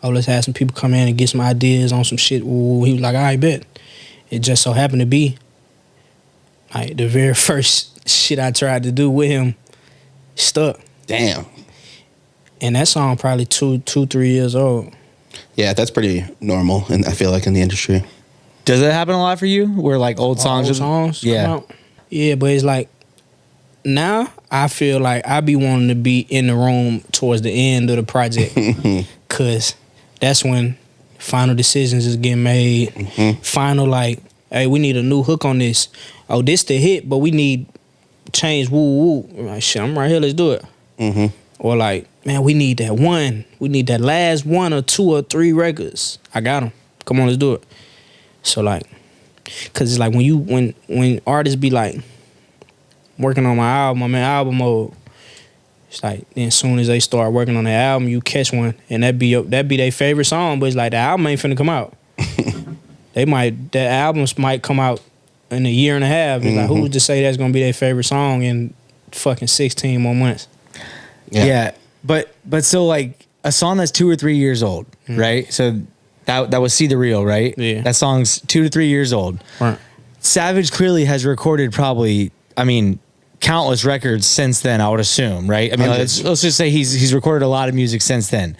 oh, let's have some people come in and get some ideas on some shit. Ooh, he was like, I bet. It just so happened to be like the very first shit I tried to do with him stuck. damn. And that song probably 3 years old. Yeah, that's pretty normal, and I feel like in the industry. Does that happen a lot for you? Where like old songs? Old songs come Yeah. out. Yeah, but it's like now I feel like I be wanting to be in the room towards the end of the project because that's when final decisions is getting made. Final like, hey, we need a new hook on this. Oh, this the hit, but we need change. Woo woo. I'm like, shit, I'm right here. Let's do it. Mm-hmm. Or like, man, we need that one. We need that last 1 or 2 or 3 records. I got them. Come on, let's do it. So like, cause it's like when artists be like working on my album, I'm in album mode. It's like then as soon as they start working on the album, you catch one, and that be their favorite song. But it's like the album ain't finna come out. That albums might come out in a year and a half. It's like who's to say that's gonna be their favorite song in fucking 16 more months? Yeah. But so like a song that's 2 or 3 years old, right? So that was See the Real, right? Yeah. That song's 2 to 3 years old. Right. Savage clearly has recorded probably, countless records since then, I would assume, right? I mean, let's just say he's recorded a lot of music since then.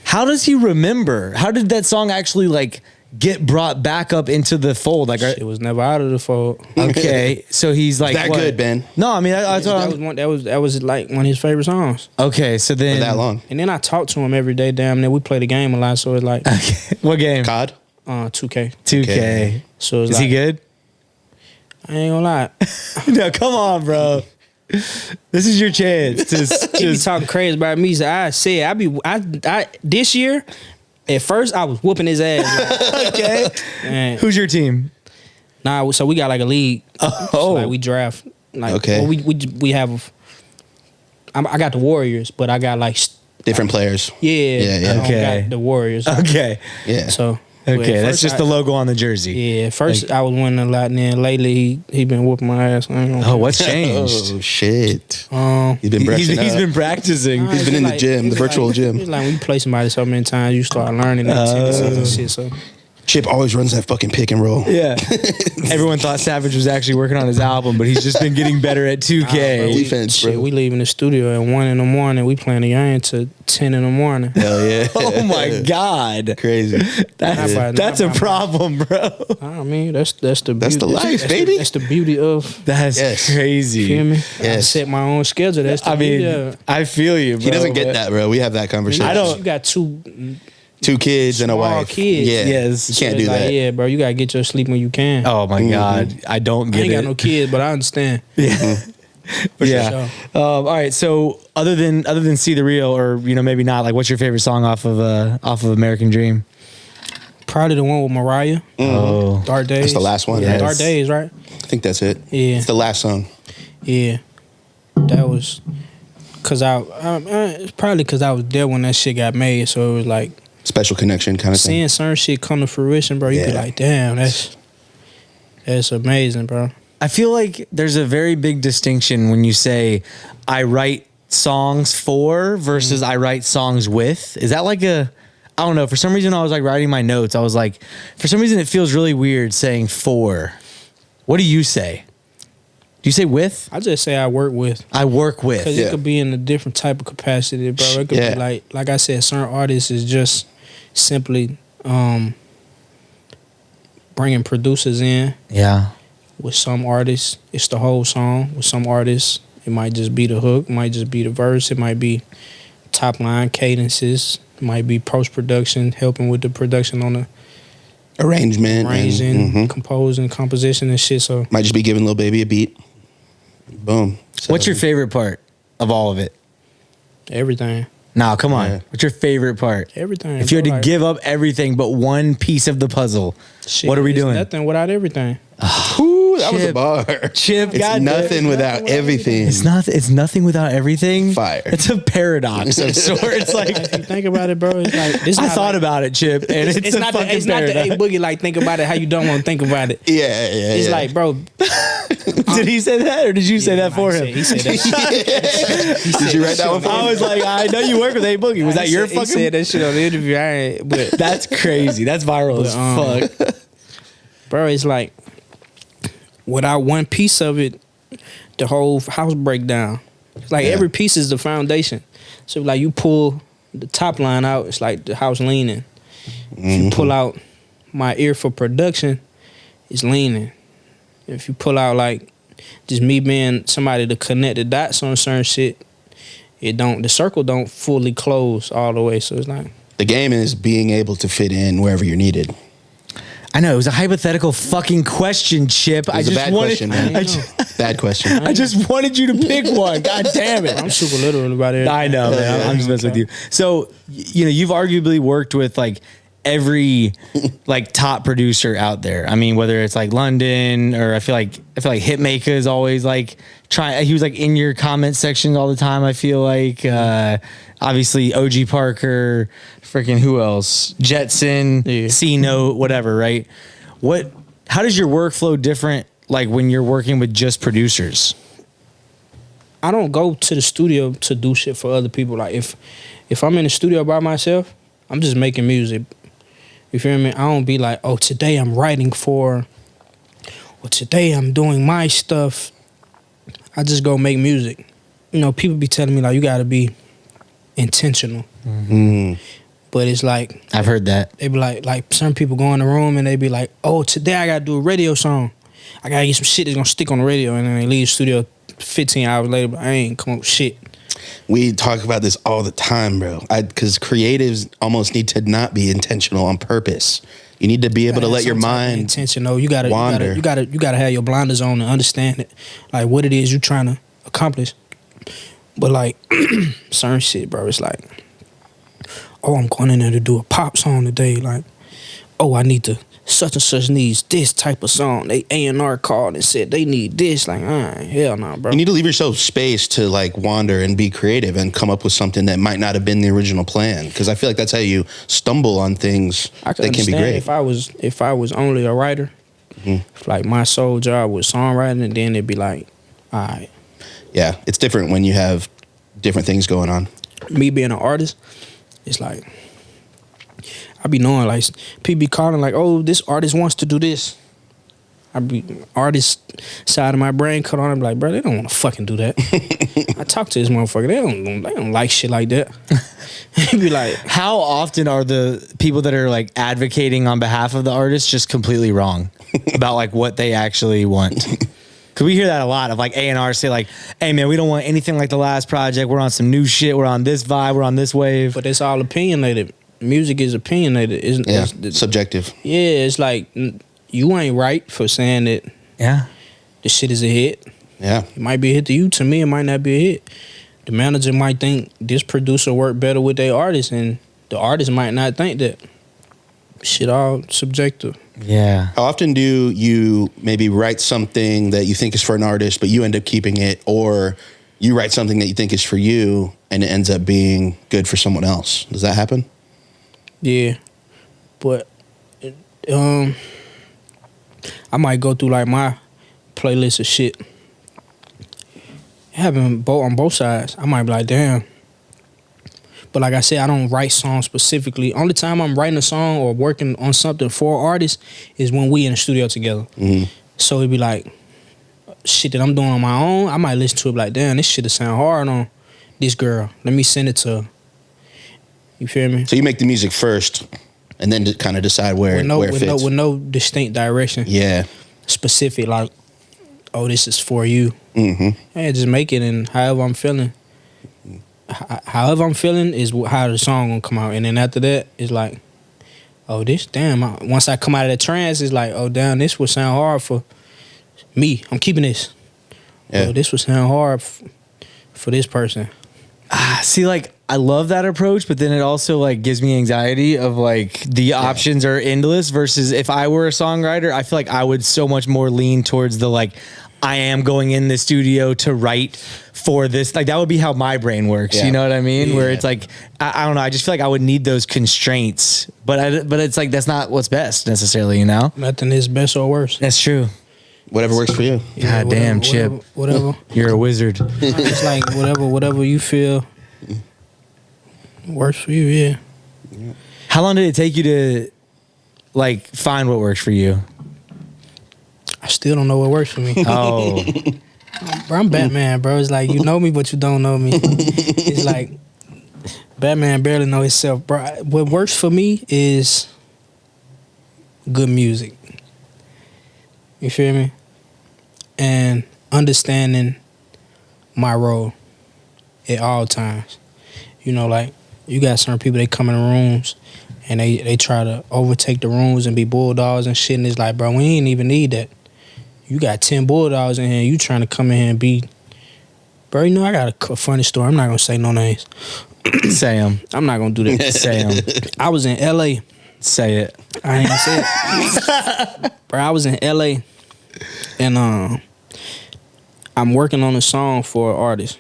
How does he remember? How did that song actually like get brought back up into the fold? Like, It was never out of the fold. okay, so he's like That what? good, Ben. No, I mean that's what That was like one of his favorite songs. okay. So then For that long. And then I talk to him every day. Damn near we play the game a lot, so it's like what game? COD? 2K. 2K. So it's Is like, he good? I ain't gonna lie. No, come on, bro. This is your chance to He be talking crazy about me. So I said I this year. At first, I was whooping his ass. Like, okay. man. Who's your team? Nah, so we got like a league. Oh. So like we draft. Like, Okay. well, we have. I got the Warriors, but I got like Different players. yeah. Yeah, yeah. I don't Okay. got the Warriors. Okay. Yeah. So Okay, at that's first just the logo on the jersey. Yeah, at first I was winning a lot, and then lately he been whooping my ass. I ain't gonna- Oh, what's changed? Oh, shit. He's He's been He's brushing he's up. been practicing. Nah, He's been it's in the like- gym, the it's virtual like- gym. It's like when you play somebody so many times, you start learning their tendencies and shit. So Chip always runs that fucking pick and roll. Yeah. Everyone thought Savage was actually working on his album, but he's just been getting better at 2K. Defense, bro. we leaving the studio at 1 in the morning. We playing the game to 10 in the morning. Hell yeah. Oh my God. Crazy. That's a problem, bro. I mean, that's the beauty. That's the life, baby. That's the beauty of. That's Yes. You crazy. feel me? I Yes. set my own schedule. That's the I beauty mean, of it. I feel you, bro. He doesn't get but- that, bro. We have that conversation. I don't- You got 2 2 kids and a small wife. kids. Yeah. Yes. You can't so do it's like, that. yeah, bro, you gotta get your sleep when you can. Oh my God. I don't I get ain't it. got no kids, but I understand. Yeah. All right. So other than See the Real, or maybe not, like what's your favorite song off of American Dream? Probably the one with Mariah. Oh, Dark Days. That's the last one. Yes. Right? Dark Days, right? I think that's it. Yeah. It's the last song. Yeah. That was because it's probably because I was there when that shit got made. So it was like Special connection kind of thing. seeing certain shit come to fruition, bro. You be like, damn, that's amazing, bro. I feel like there's a very big distinction when you say I write songs for versus I write songs with. Is that like a, I don't know. For some reason, I was like writing my notes. I was like, for some reason, it feels really weird saying for. What do you say? Do you say with? I just say I work with. I work with. Because it could be in a different type of capacity, bro. It could be like I said, certain artists is just simply bringing producers in. Yeah. With some artists, it's the whole song. With some artists, it might just be the hook. It might just be the verse. It might be top line cadences. It might be post-production, helping with the production on the arranging, composing, composition and shit. So might just be giving Lil Baby a beat. Boom. So, what's your favorite part of all of it? Everything. Nah, come on. Yeah. What's your favorite part? Everything. If you had to bro, give up everything but one piece of the puzzle, shit, what are we doing? Nothing without everything. Ooh, that was a Chip. bar. Chip, It's God nothing damn. without everything. It's nothing without everything. Fire. It's a paradox of sorts. Like, If you think about it, bro, it's like it's I not thought like, about it, Chip, and it's a not fucking the, it's not the paradox. A Boogie like think about it how you don't want to think about it. Yeah. It's like, bro, Did he say that, or did you say that for him? He said that. Did you write that one for I him? was like, I know you work with A Boogie. Was that your fucking? He said that shit on the interview. I ain't, but That's crazy. That's viral as fuck. bro, it's like without one piece of it, the whole house break down. It's like every piece is the foundation. So like you pull the top line out, it's like the house leaning. If you pull out my ear for production, it's leaning. If you pull out like just me being somebody to connect the dots on certain shit, the circle don't fully close all the way. So it's like The game is being able to fit in wherever you're needed. I know it was a hypothetical fucking question, Chip. It was a bad question, man. Bad question. I just wanted you to pick one. God damn it. I'm super literal about it. I know, man. I'm just messing with you. So, you've arguably worked with like every like top producer out there. I mean, whether it's like London or I feel like Hitmaker is always like he was like in your comment section all the time. I feel like obviously OG Parker, freaking who else? Jetson, C Note, whatever, right? How does your workflow different like when you're working with just producers? I don't go to the studio to do shit for other people. Like if I'm in the studio by myself, I'm just making music. You feel me? I don't be like, oh, today I'm writing for, or today I'm doing my stuff. I just go make music. People be telling me like you gotta be intentional. Mm-hmm. But it's like I've heard that. they be like some people go in the room and they be like, oh, today I gotta do a radio song. I gotta get some shit that's gonna stick on the radio, and then they leave the studio 15 hours later, but I ain't come up with shit. We talk about this all the time, bro. Because creatives almost need to not be intentional on purpose. You need to be able to let your mind intentional. You gotta wander. You gotta have your blinders on and understand it, like what it is you're trying to accomplish. But like certain shit, bro, it's like, oh, I'm going in there to do a pop song today. Like, oh, I need to. Such and such needs this type of song. They A&R called and said they need this. Like, hell no, bro. You need to leave yourself space to like wander and be creative and come up with something that might not have been the original plan. Because I feel like that's how you stumble on things that can be great. If I was only a writer, if like my sole job was songwriting, and then it'd be like, all right. Yeah, it's different when you have different things going on. Me being an artist, it's like I be knowing like people be calling like, oh, this artist wants to do this. I be artist side of my brain cut on. I'm like, bro, they don't want to fucking do that. I talk to this motherfucker. They don't like shit like that. He be like, how often are the people that are like advocating on behalf of the artist just completely wrong about like what they actually want? Cause we hear that a lot of like A&R say like, hey man, we don't want anything like the last project. We're on some new shit. We're on this vibe. We're on this wave. but it's all opinionated. Music is opinionated. It's Subjective. Yeah, it's like you ain't right for saying that this shit is a hit. Yeah. It might be a hit to you. To me, it might not be a hit. The manager might think this producer worked better with their artist, and the artist might not think that. Shit, all subjective. Yeah. How often do you maybe write something that you think is for an artist, but you end up keeping it, or you write something that you think is for you and it ends up being good for someone else? Does that happen? Yeah, but I might go through like my playlist of shit, having both on both sides. I might be like, damn. But like I said, I don't write songs specifically. Only time I'm writing a song or working on something for artists is when we in the studio together. So it'd be like shit that I'm doing on my own. I might listen to it like, damn, this shit sound hard on this girl. Let me send it to her. You feel me? So you make the music first, and then kind of decide where it fits. With no distinct direction. Yeah. Specific, like, oh, this is for you. Yeah, just make it, and however I'm feeling. However I'm feeling is how the song gonna come out, and then after that, it's like, oh, this, damn. Once I come out of that trance, it's like, oh, damn, this would sound hard for me. I'm keeping this. Yeah. Oh, this would sound hard for this person. See, like, I love that approach, but then it also like gives me anxiety of like the options are endless versus if I were a songwriter, I feel like I would so much more lean towards the like, I am going in the studio to write for this. Like that would be how my brain works. You know what I mean? Where it's like, I don't know. I just feel like I would need those constraints, but it's like, that's not what's best necessarily, you know? Nothing is best or worse. That's true. Whatever works for you. God damn, Chip. Whatever. You're a wizard. It's like whatever you feel works for you, yeah. How long did it take you to like find what works for you? I still don't know what works for me. Oh. Bro, I'm Batman, bro. It's like you know me, but you don't know me. It's like Batman barely know himself, bro. What works for me is good music. You feel me? And understanding my role at all times. You know, like, you got certain people, they come in the rooms and they try to overtake the rooms and be bulldogs and shit, and it's like, bro, we ain't even need that. You got 10 bulldogs in here, you trying to come in here and be... Bro, you know, I got a funny story. I'm not going to say no names. Say them. I'm not going to do that. Say them. I was in L.A. Say it. I ain't gonna say it. Bro, I was in L.A. and I'm working on a song for an artist.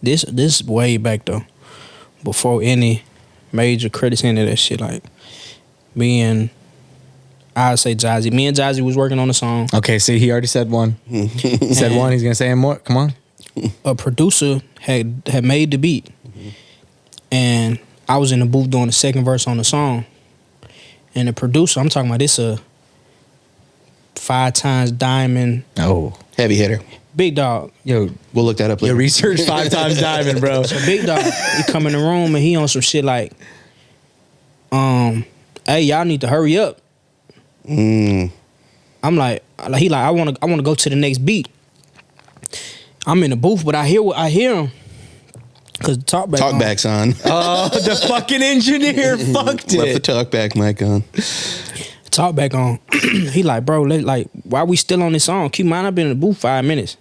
This way back though, before any major critics into that shit. Like I'd say Jazzy. Me and Jazzy was working on the song. Okay, see, he already said one. He said one. He's gonna say more. Come on. A producer had made the beat, and I was in the booth doing the second verse on the song. And the producer, I'm talking about this 5 times diamond. Oh, Heavy hitter. Big dog. yo, We'll look that up later. your research 5 times diamond, bro. So big dog, he come in the room and he on some shit like, hey, y'all need to hurry up. I'm like, he like, I wanna go to the next beat. I'm in the booth, but I hear him. Cause the Talkback's on. Oh, the fucking engineer fucked Left the it. talkback mic on. Talkback on. He like, bro, why we still on this song? Keep in mind, I've been in the booth 5 minutes.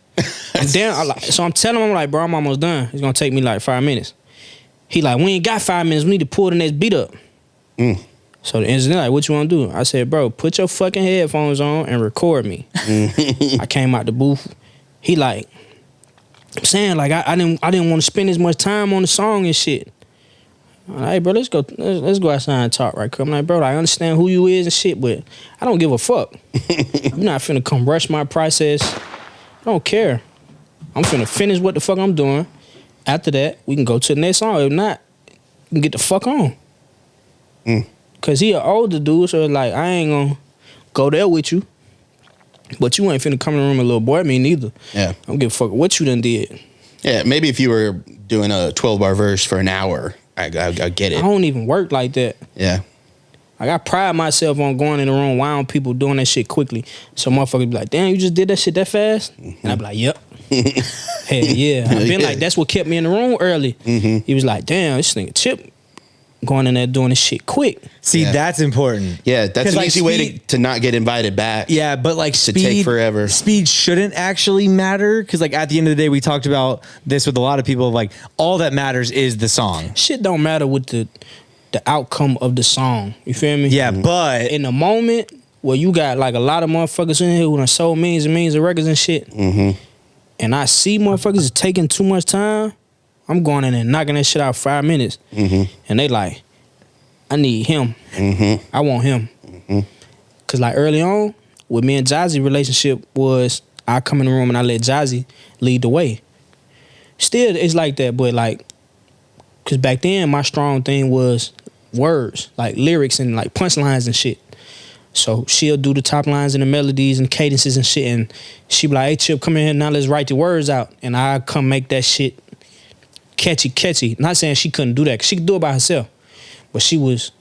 I'm down. So I'm telling him, I'm like, bro, I'm almost done. It's gonna take me like 5 minutes. He like, we ain't got 5 minutes. We need to pull the next beat up. So the engineer like, what you want to do? I said, bro, put your fucking headphones on and record me. I came out the booth. He like, I'm saying, like, I didn't want to spend as much time on the song and shit. I'm like, hey, bro, let's go outside and talk right quick. I'm like, bro, I understand who you is and shit, but I don't give a fuck. You're not finna come rush my process. I don't care. I'm finna finish what the fuck I'm doing. After that, we can go to the next song. If not, we can get the fuck on. Cause he an older dude, so like, I ain't gonna go there with you. But you ain't finna come in the room with a little boy, me neither. Yeah. I don't give a fuck what you done did. Yeah, maybe if you were doing a 12-bar verse for an hour, I get I it. don't even work like that. Yeah. Like, I pride myself on going in the room, wowing people doing that shit quickly. So motherfuckers be like, damn, you just did that shit that fast? And I be like, yep. Hell yeah. I've been like, that's what kept me in the room early. He was like, damn, this nigga Chip going in there doing this shit quick. See, Yeah. that's important. Yeah, that's an like, easy way to not get invited back. Yeah, but like To speed take forever. Speed shouldn't actually matter because like at the end of the day, we talked about this with a lot of people. Like all that matters is the song. Shit don't matter with the the outcome of the song. You feel me? Yeah, but in the moment where you got like a lot of motherfuckers in here who done sold millions and millions of records and shit, and I see motherfuckers taking too much time, I'm going in and knocking that shit out 5 minutes. And they like, I need him. I want him. Cause like early on, with me and Jazzy relationship was I come in the room and I let Jazzy lead the way. Still, it's like that, but like, cause back then my strong thing was words, like lyrics and like punchlines and shit. So she'll do the top lines and the melodies and cadences and shit, and she be like, "Hey Chip, come in here now, let's write the words out," and I come make that shit catchy. Not saying she couldn't do that, cause she could do it by herself, but she was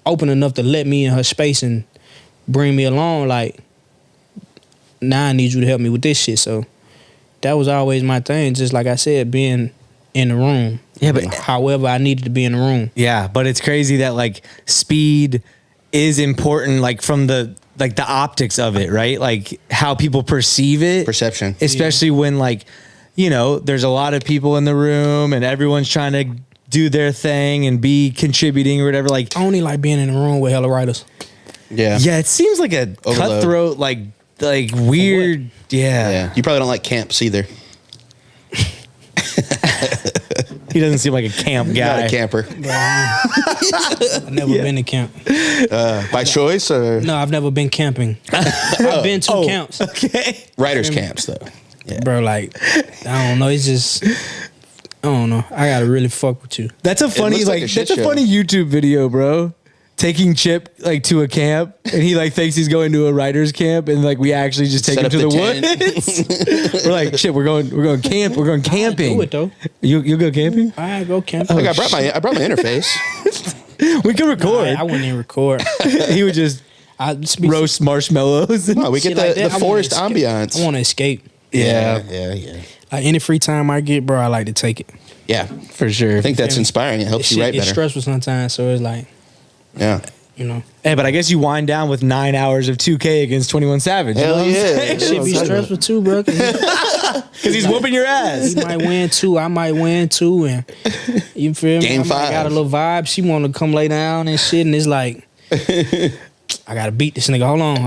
open enough to let me in her space and bring me along. Like, now I need you to help me with this shit. So that was always my thing. Just like I said, being in the room. Yeah, but however I needed to be in the room. Yeah, but it's crazy that like speed is important, like from the optics of it, right? Like how people perceive it, perception, especially when like, you know, there's a lot of people in the room and everyone's trying to do their thing and be contributing or whatever. Like, I only like being in the room with hella writers. Yeah, it seems like a overload. Cutthroat, like weird. Yeah, you probably don't like camps either. He doesn't seem like a camp guy. Not a camper. I've never been to camp. By choice or? No, I've never been camping. I've been to camps. Okay. Writers camps though. Yeah. Bro, like, I don't know. It's just, I don't know. I gotta really fuck with you. That's a funny, like a shit that's a show. funny YouTube video, bro. Taking Chip like to a camp, and he like thinks he's going to a writer's camp, and like we actually just take Set him up to the the woods. We're like, Chip, we're going camp. We're going camping. Do it though. You go camping? I go camping. Look, I brought my interface. We can record. I wouldn't even record. He would just roast marshmallows. No, we get Shit like the that. I forest wanna escape. ambiance. I want to escape. Yeah. Like any free time I get, bro, I like to take it. Yeah, For sure. I think that's inspiring. It helps This you shit write gets better. stressful sometimes, so it's like, Yeah. you know, Hey, but I guess you wind down with 9 hours of 2K against 21 Savage. You know Hell what I'm yeah. saying? that shit be stressful too, bro. Because he's whooping your ass. He might win two, I might win two, and you feel me? Game I might 5. got a little vibe. She want to come lay down and shit, and it's like, I gotta beat this nigga. Hold on.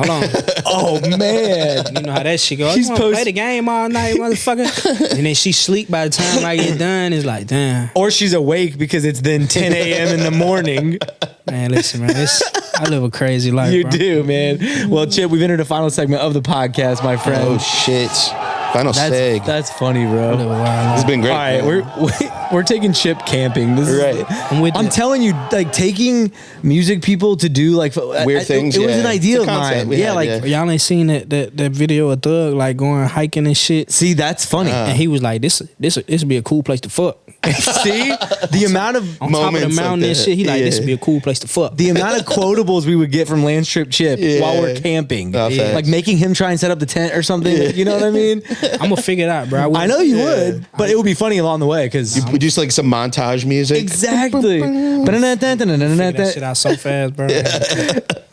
Oh, man. You know how that shit goes. She's You wanna play the game all night, motherfucker? And then she sleep by the time I get done. It's like, damn. Or she's awake because it's then 10 a.m. in the morning. Man, listen, man. I live a crazy life, You bro. do, man. Well, Chip, we've entered the final segment of the podcast, my friend. Oh shit. Final seg. That's funny, I live bro. a wild It's life. been great. All right, man. we're taking Chip camping. This Right. is, I'm telling you, like taking music people to do like Weird things, It was an yeah. idea It's of a concept mine. we Yeah, had, like yeah. Y'all ain't seen that video of Thug like going hiking and shit. see, that's funny. And he was like, this would be a cool place to fuck. See the amount of On top of the Moments like mountain and that. shit, he like, this Yeah. would be a cool place to fuck. the amount of quotables we would get from Landstrip Chip Yeah. while we're camping, Oh, facts. like making him try and set up the tent or something. You know what I mean? I'm gonna figure it out, bro. I know you would, but it would be funny along the way because We do like some montage music. exactly. figure that shit out so fast, bro.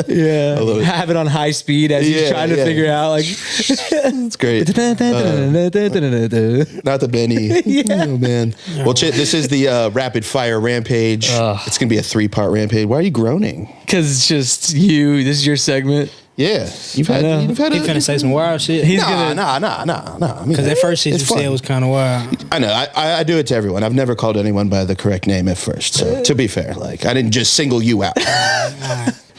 Yeah, love it. have it on high speed as he's Yeah, trying to yeah. figure out like. It's great. Not the Benny. Oh man. Well, Chip, this is the rapid fire rampage. It's gonna be a 3-part rampage. Why are you groaning? Because it's just you. This is your segment. Yeah, you've had know. you've had He finna say some wild shit. He's Nah. gonna. I mean, Cause that first shit you it's fun. said was kind of wild. I know. I do it to everyone. I've never called anyone by the correct name at first. So to be fair, like I didn't just single you out.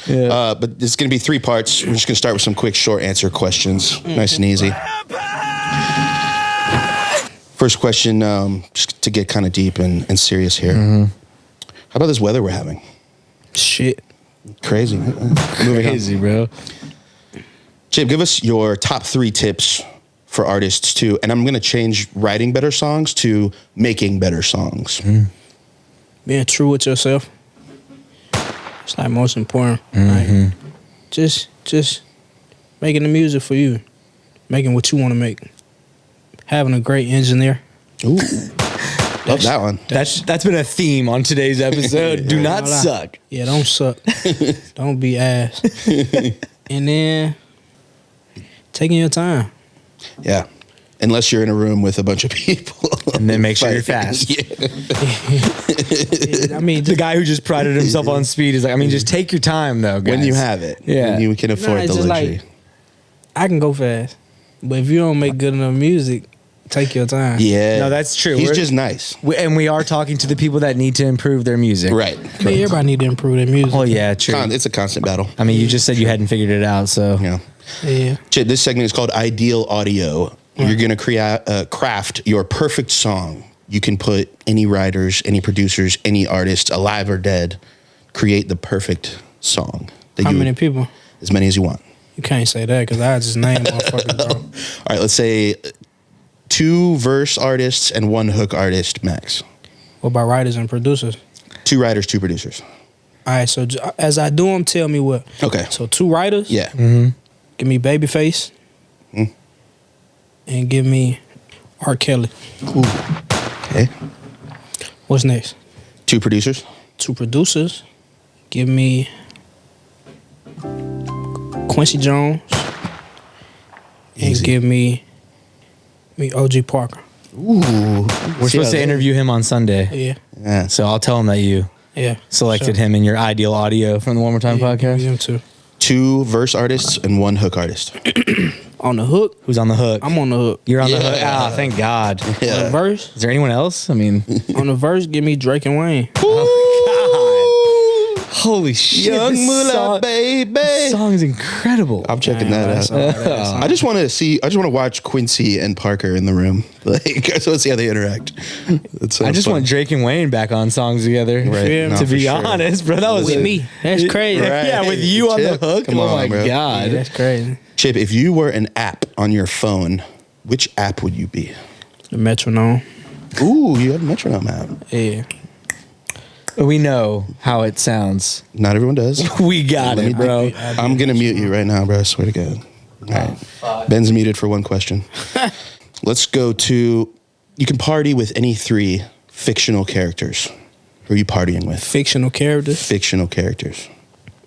Yeah. But it's going to be 3 parts. We're just going to start with some quick short answer questions. Nice and easy. First question, just to get kind of deep and serious here. How about this weather we're having? Shit. Crazy. Moving on. Crazy, bro. Chip, give us your top 3 tips for artists to, and I'm going to change writing better songs to making better songs. Being true with yourself. It's like most important. Like, just making the music for you. Making what you want to make. Having a great engineer. Ooh. Love that one. That's been a theme on today's episode. Do not Don't lie. suck. Yeah, don't suck. Don't be ass. And then taking your time. Yeah. Unless you're in a room with a bunch of people. And then make sure you're fast. Yeah. I mean, The guy who just prided himself on speed is like, I mean, just take your time though, guys. When you have it. Yeah. When you can afford it's the just luxury. like, I can go fast, but if you don't make good enough music, take your time. Yeah. No, that's true. He's We're- just nice. And we are talking to the people that need to improve their music. Right. I mean, everybody need to improve their music. Oh yeah, true. It's a constant battle. I mean, you just said you hadn't figured it out, so Yeah. Yeah. Chip, this segment is called Ideal Audio. You're going to craft your perfect song. You can put any writers, any producers, any artists, alive or dead, create the perfect song. How many people? As many as you want. You can't say that because I just named motherfuckers, bro. All right, let's say 2 verse artists and 1 hook artist max. What about writers and producers? 2 writers, 2 producers. All right, so as I do them, tell me what. Okay. So 2 writers. Yeah. Give me Babyface. And give me R. Kelly. Ooh. Okay. What's next? 2 producers. 2 producers. Give me Quincy Jones. And Easy. give me OG Parker. Ooh. we're supposed to interview him on Sunday. Yeah. Yeah. So I'll tell him that you Yeah. selected him in your ideal audio from the One More Time Yeah, give me podcast. them 2. 2 verse artists and 1 hook artist. On the hook, Who's on the hook? I'm on the hook. You're on the Yeah. hook. Ah, thank God. On the Yeah. verse, Is there anyone else? I mean, on the verse, give me Drake and Wayne. holy shit! Young this Moolah, song, baby. this song is incredible. I'm checking That's that out. all right, that's all I just want to watch Quincy and Parker in the room. Like, I just want to see how they interact. I just want Drake and Wayne back on songs together. Right. No, to for be sure. honest, bro, that was With me. That's crazy. Right. Yeah, with you on the Chip, hook. come Oh on, my bro. God. Yeah, that's crazy. Chip, if you were an app on your phone, which app would you be? The metronome. Ooh, you have a metronome app. Yeah. We know how it sounds. Not everyone does. We got Let it, me- bro. I'm going to mute you right now, bro. I swear to God. All right. Ben's muted for 1 question. Let's go to, you can party with any 3 fictional characters. Who are you partying with? Fictional characters. Fictional characters.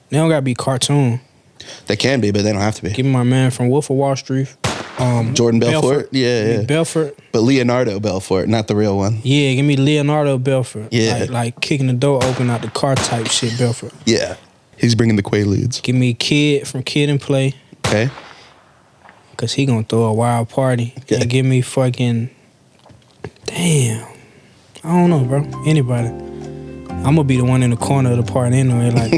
They don't gotta be cartoon. They can be, but they don't have to be. Give me my man from Wolf of Wall Street. Jordan Belfort? Yeah. Belfort. But Leonardo Belfort, not the real one. Yeah, give me Leonardo Belfort. Yeah. Like kicking the door open out the car type shit, Belfort. Yeah. He's bringing the Quaaludes. Give me Kid from Kid and Play. Okay. Cause he gonna throw a wild party. Okay. And give me fucking damn. I don't know, bro. Anybody. I'm gonna be the one in the corner of the party anyway, like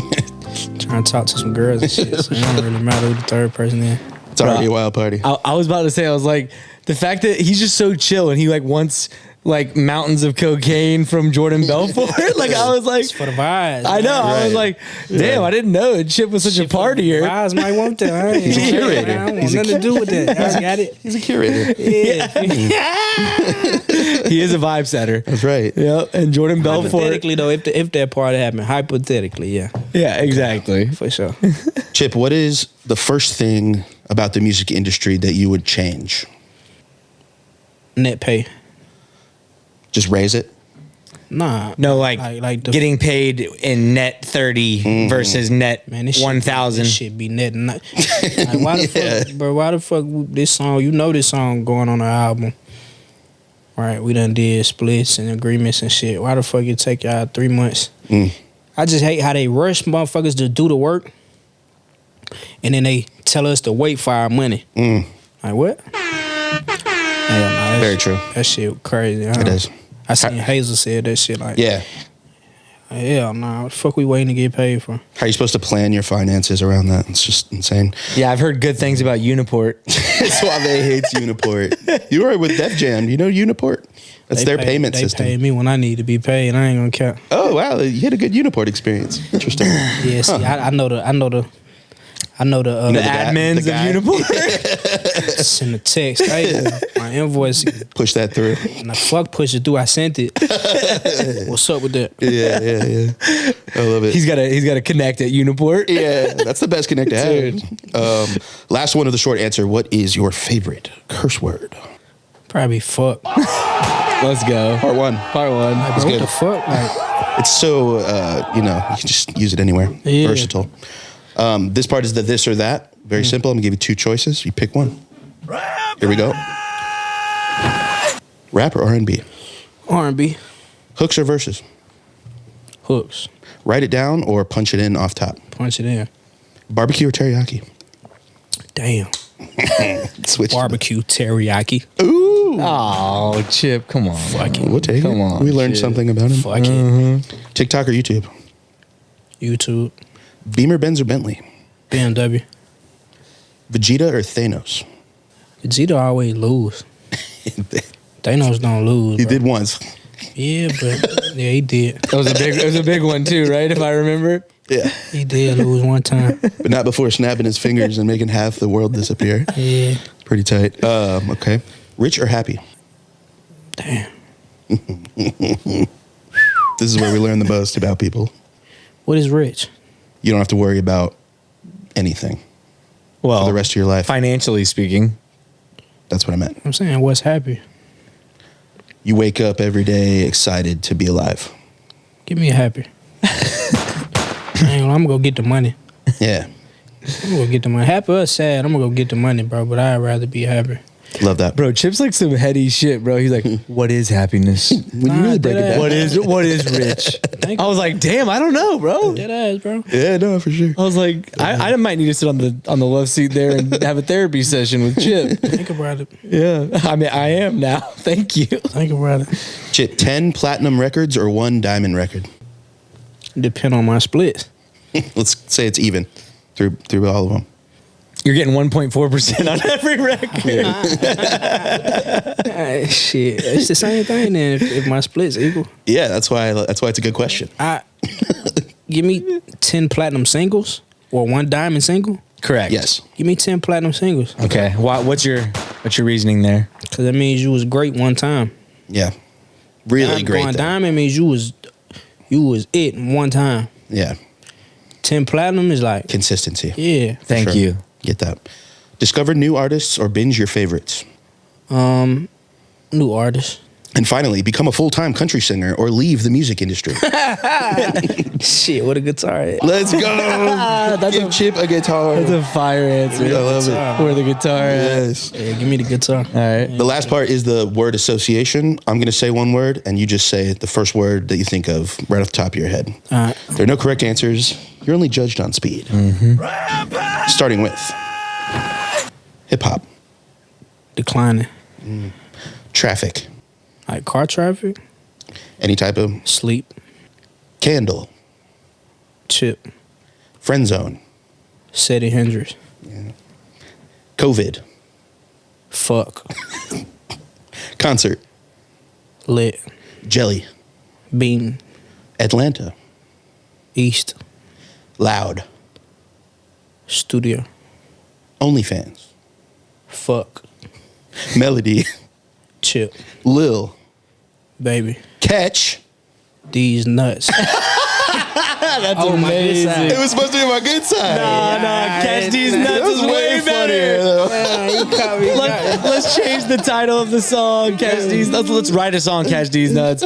trying to talk to some girls and shit. So it don't really matter who the third person is. It's already a wild party. I was about to say, I was like, the fact that he's just so chill and he like wants like mountains of cocaine from Jordan Belfort. Like I was like, It's for the vibes. I know. I was Right. like, damn, I didn't know Chip was such a partier. Vibes might want that. I He's a curator. I don't want nothing to do with that. I got it. He's a curator. Yeah. He is a vibe setter. That's right. Yeah, and Jordan Belfort. Hypothetically though, if that party happened, hypothetically, yeah, Yeah, exactly. for sure. Chip, what is the first thing about the music industry that you would change? Net pay. Just raise it? Nah. No, like the getting paid in net 30 versus net man, this shit- 1,000. This shit be net. Like, why the fuck, bro? Why the fuck this song? You know this song going on our album, right? We done did splits and agreements and shit. Why the fuck it take y'all 3 months? I just hate how they rush motherfuckers to do the work, and then they tell us to wait for our money. Like what? Hell nah, Very true. That shit crazy. It is. I seen Hazel said that shit like, Yeah. hell nah, what the fuck we waiting to get paid for? How are you supposed to plan your finances around that? It's just insane. Yeah, I've heard good things about Uniport. SwaVay hates Uniport. You were with Def Jam. Do you know Uniport? That's their payment system. They pay me when I need to be paid. I ain't gonna count. Oh wow, you had a good Uniport experience. Interesting. Yeah, see, I know the The admins the guy. of Uniport. send a text. Hey, my invoice. Push that through. And the fuck push it through. I sent it. What's up with that? Yeah. I love it. He's got a connect at Uniport. Yeah, that's the best connect to have. Last one of the short answer. What is your favorite curse word? Probably fuck. Let's go. Part one. Part one. Like, bro, what the fuck? Like, It's so, you can just use it anywhere. Yeah. Versatile. This part is the this or that. Very simple. I'm going to give you 2 choices. You pick one. Here we go. Rap or R&B? R&B. Hooks or verses? Hooks. Write it down or punch it in off top? Punch it in. Barbecue or teriyaki? Damn. Switch. Barbecue teriyaki. Ooh. Oh, Chip, come on. Fuck it. We'll take Come it. on, We learned shit. something about him. Fuck it. TikTok or YouTube? YouTube. Beamer, Benz, or Bentley? BMW. Vegeta or Thanos? Vegeta always lose. Thanos don't lose. He bro. did once. Yeah, but yeah, he did. It was a big one too, right? If I remember. Yeah. He did lose one time. But not before snapping his fingers and making half the world disappear. Yeah. Pretty tight. Okay. Rich or happy? Damn. This is where we learn the most about people. What is rich? You don't have to worry about anything Well, for the rest of your life. financially speaking. That's what I meant. I'm saying, what's happy? You wake up every day excited to be alive. Give me a happy. I'm gonna go get the money. Yeah. I'm gonna go get the money. Happy or sad, I'm gonna go get the money, bro. But I'd rather be happy. Love that. Bro, Chip's like some heady shit, bro. He's like, what is happiness? When you really break it down. What is rich? Thank I was like, damn, I don't know, bro. Dead ass, bro. Yeah, no, for sure. I was like, I might need to sit on the love seat there and have a therapy session with Chip. Think about it. Yeah. I mean, I am now. Thank you. Think about it. Chip, 10 platinum records or 1 diamond record? Depend on my splits. Let's say it's even through all of them. You're getting 1.4% on every record. Shit, it's the same thing then. If my splits equal, Yeah, that's why it's a good question. Give me 10 platinum singles or 1 diamond single. Correct. Yes. Give me 10 platinum singles. Okay. What's your reasoning there? Cause that means you was great one time. Yeah. Really great. Going though. diamond means you was it one time. Yeah. 10 platinum is like Consistency. yeah. Thank Sure. you. Get that. Discover new artists or binge your favorites. New artist. And finally, become a full-time country singer or leave the music industry. Shit, what a guitar. Let's go. Give Chip a guitar. That's a fire answer. I love it. Where the guitar at. Yes. Yeah, give me the guitar. All right. The last part is the word association. I'm going to say one word, and you just say the first word that you think of right off the top of your head. All right. There are no correct answers. You're only judged on speed. Starting with hip-hop, Declining. traffic, Like car traffic, any type of sleep, candle, chip, friend zone, Seti Hendrix, COVID, fuck, concert, lit, jelly, bean, Atlanta, east, loud, studio, OnlyFans, fuck, melody, chip, Lil, baby, catch. these nuts. That's Oh, my good side. It was supposed to be my good side. Catch These Nuts That was is way better. though. Let's change the title of the song. Catch These Nuts. Let's write a song, Catch These Nuts.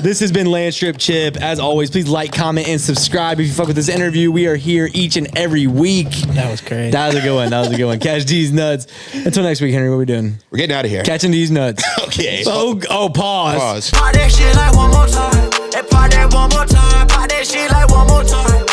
This has been Landstrip Chip. As always, please like, comment, and subscribe if you fuck with this interview. We are here each and every week. That was crazy. That was a good one. Catch These Nuts. Until next week, Henry, what are we doing? We're getting out of here. Catching These Nuts. Okay. Oh, pause. Pause. Pop that shit like one more time. And pop that one more time. Pop that shit like one more time.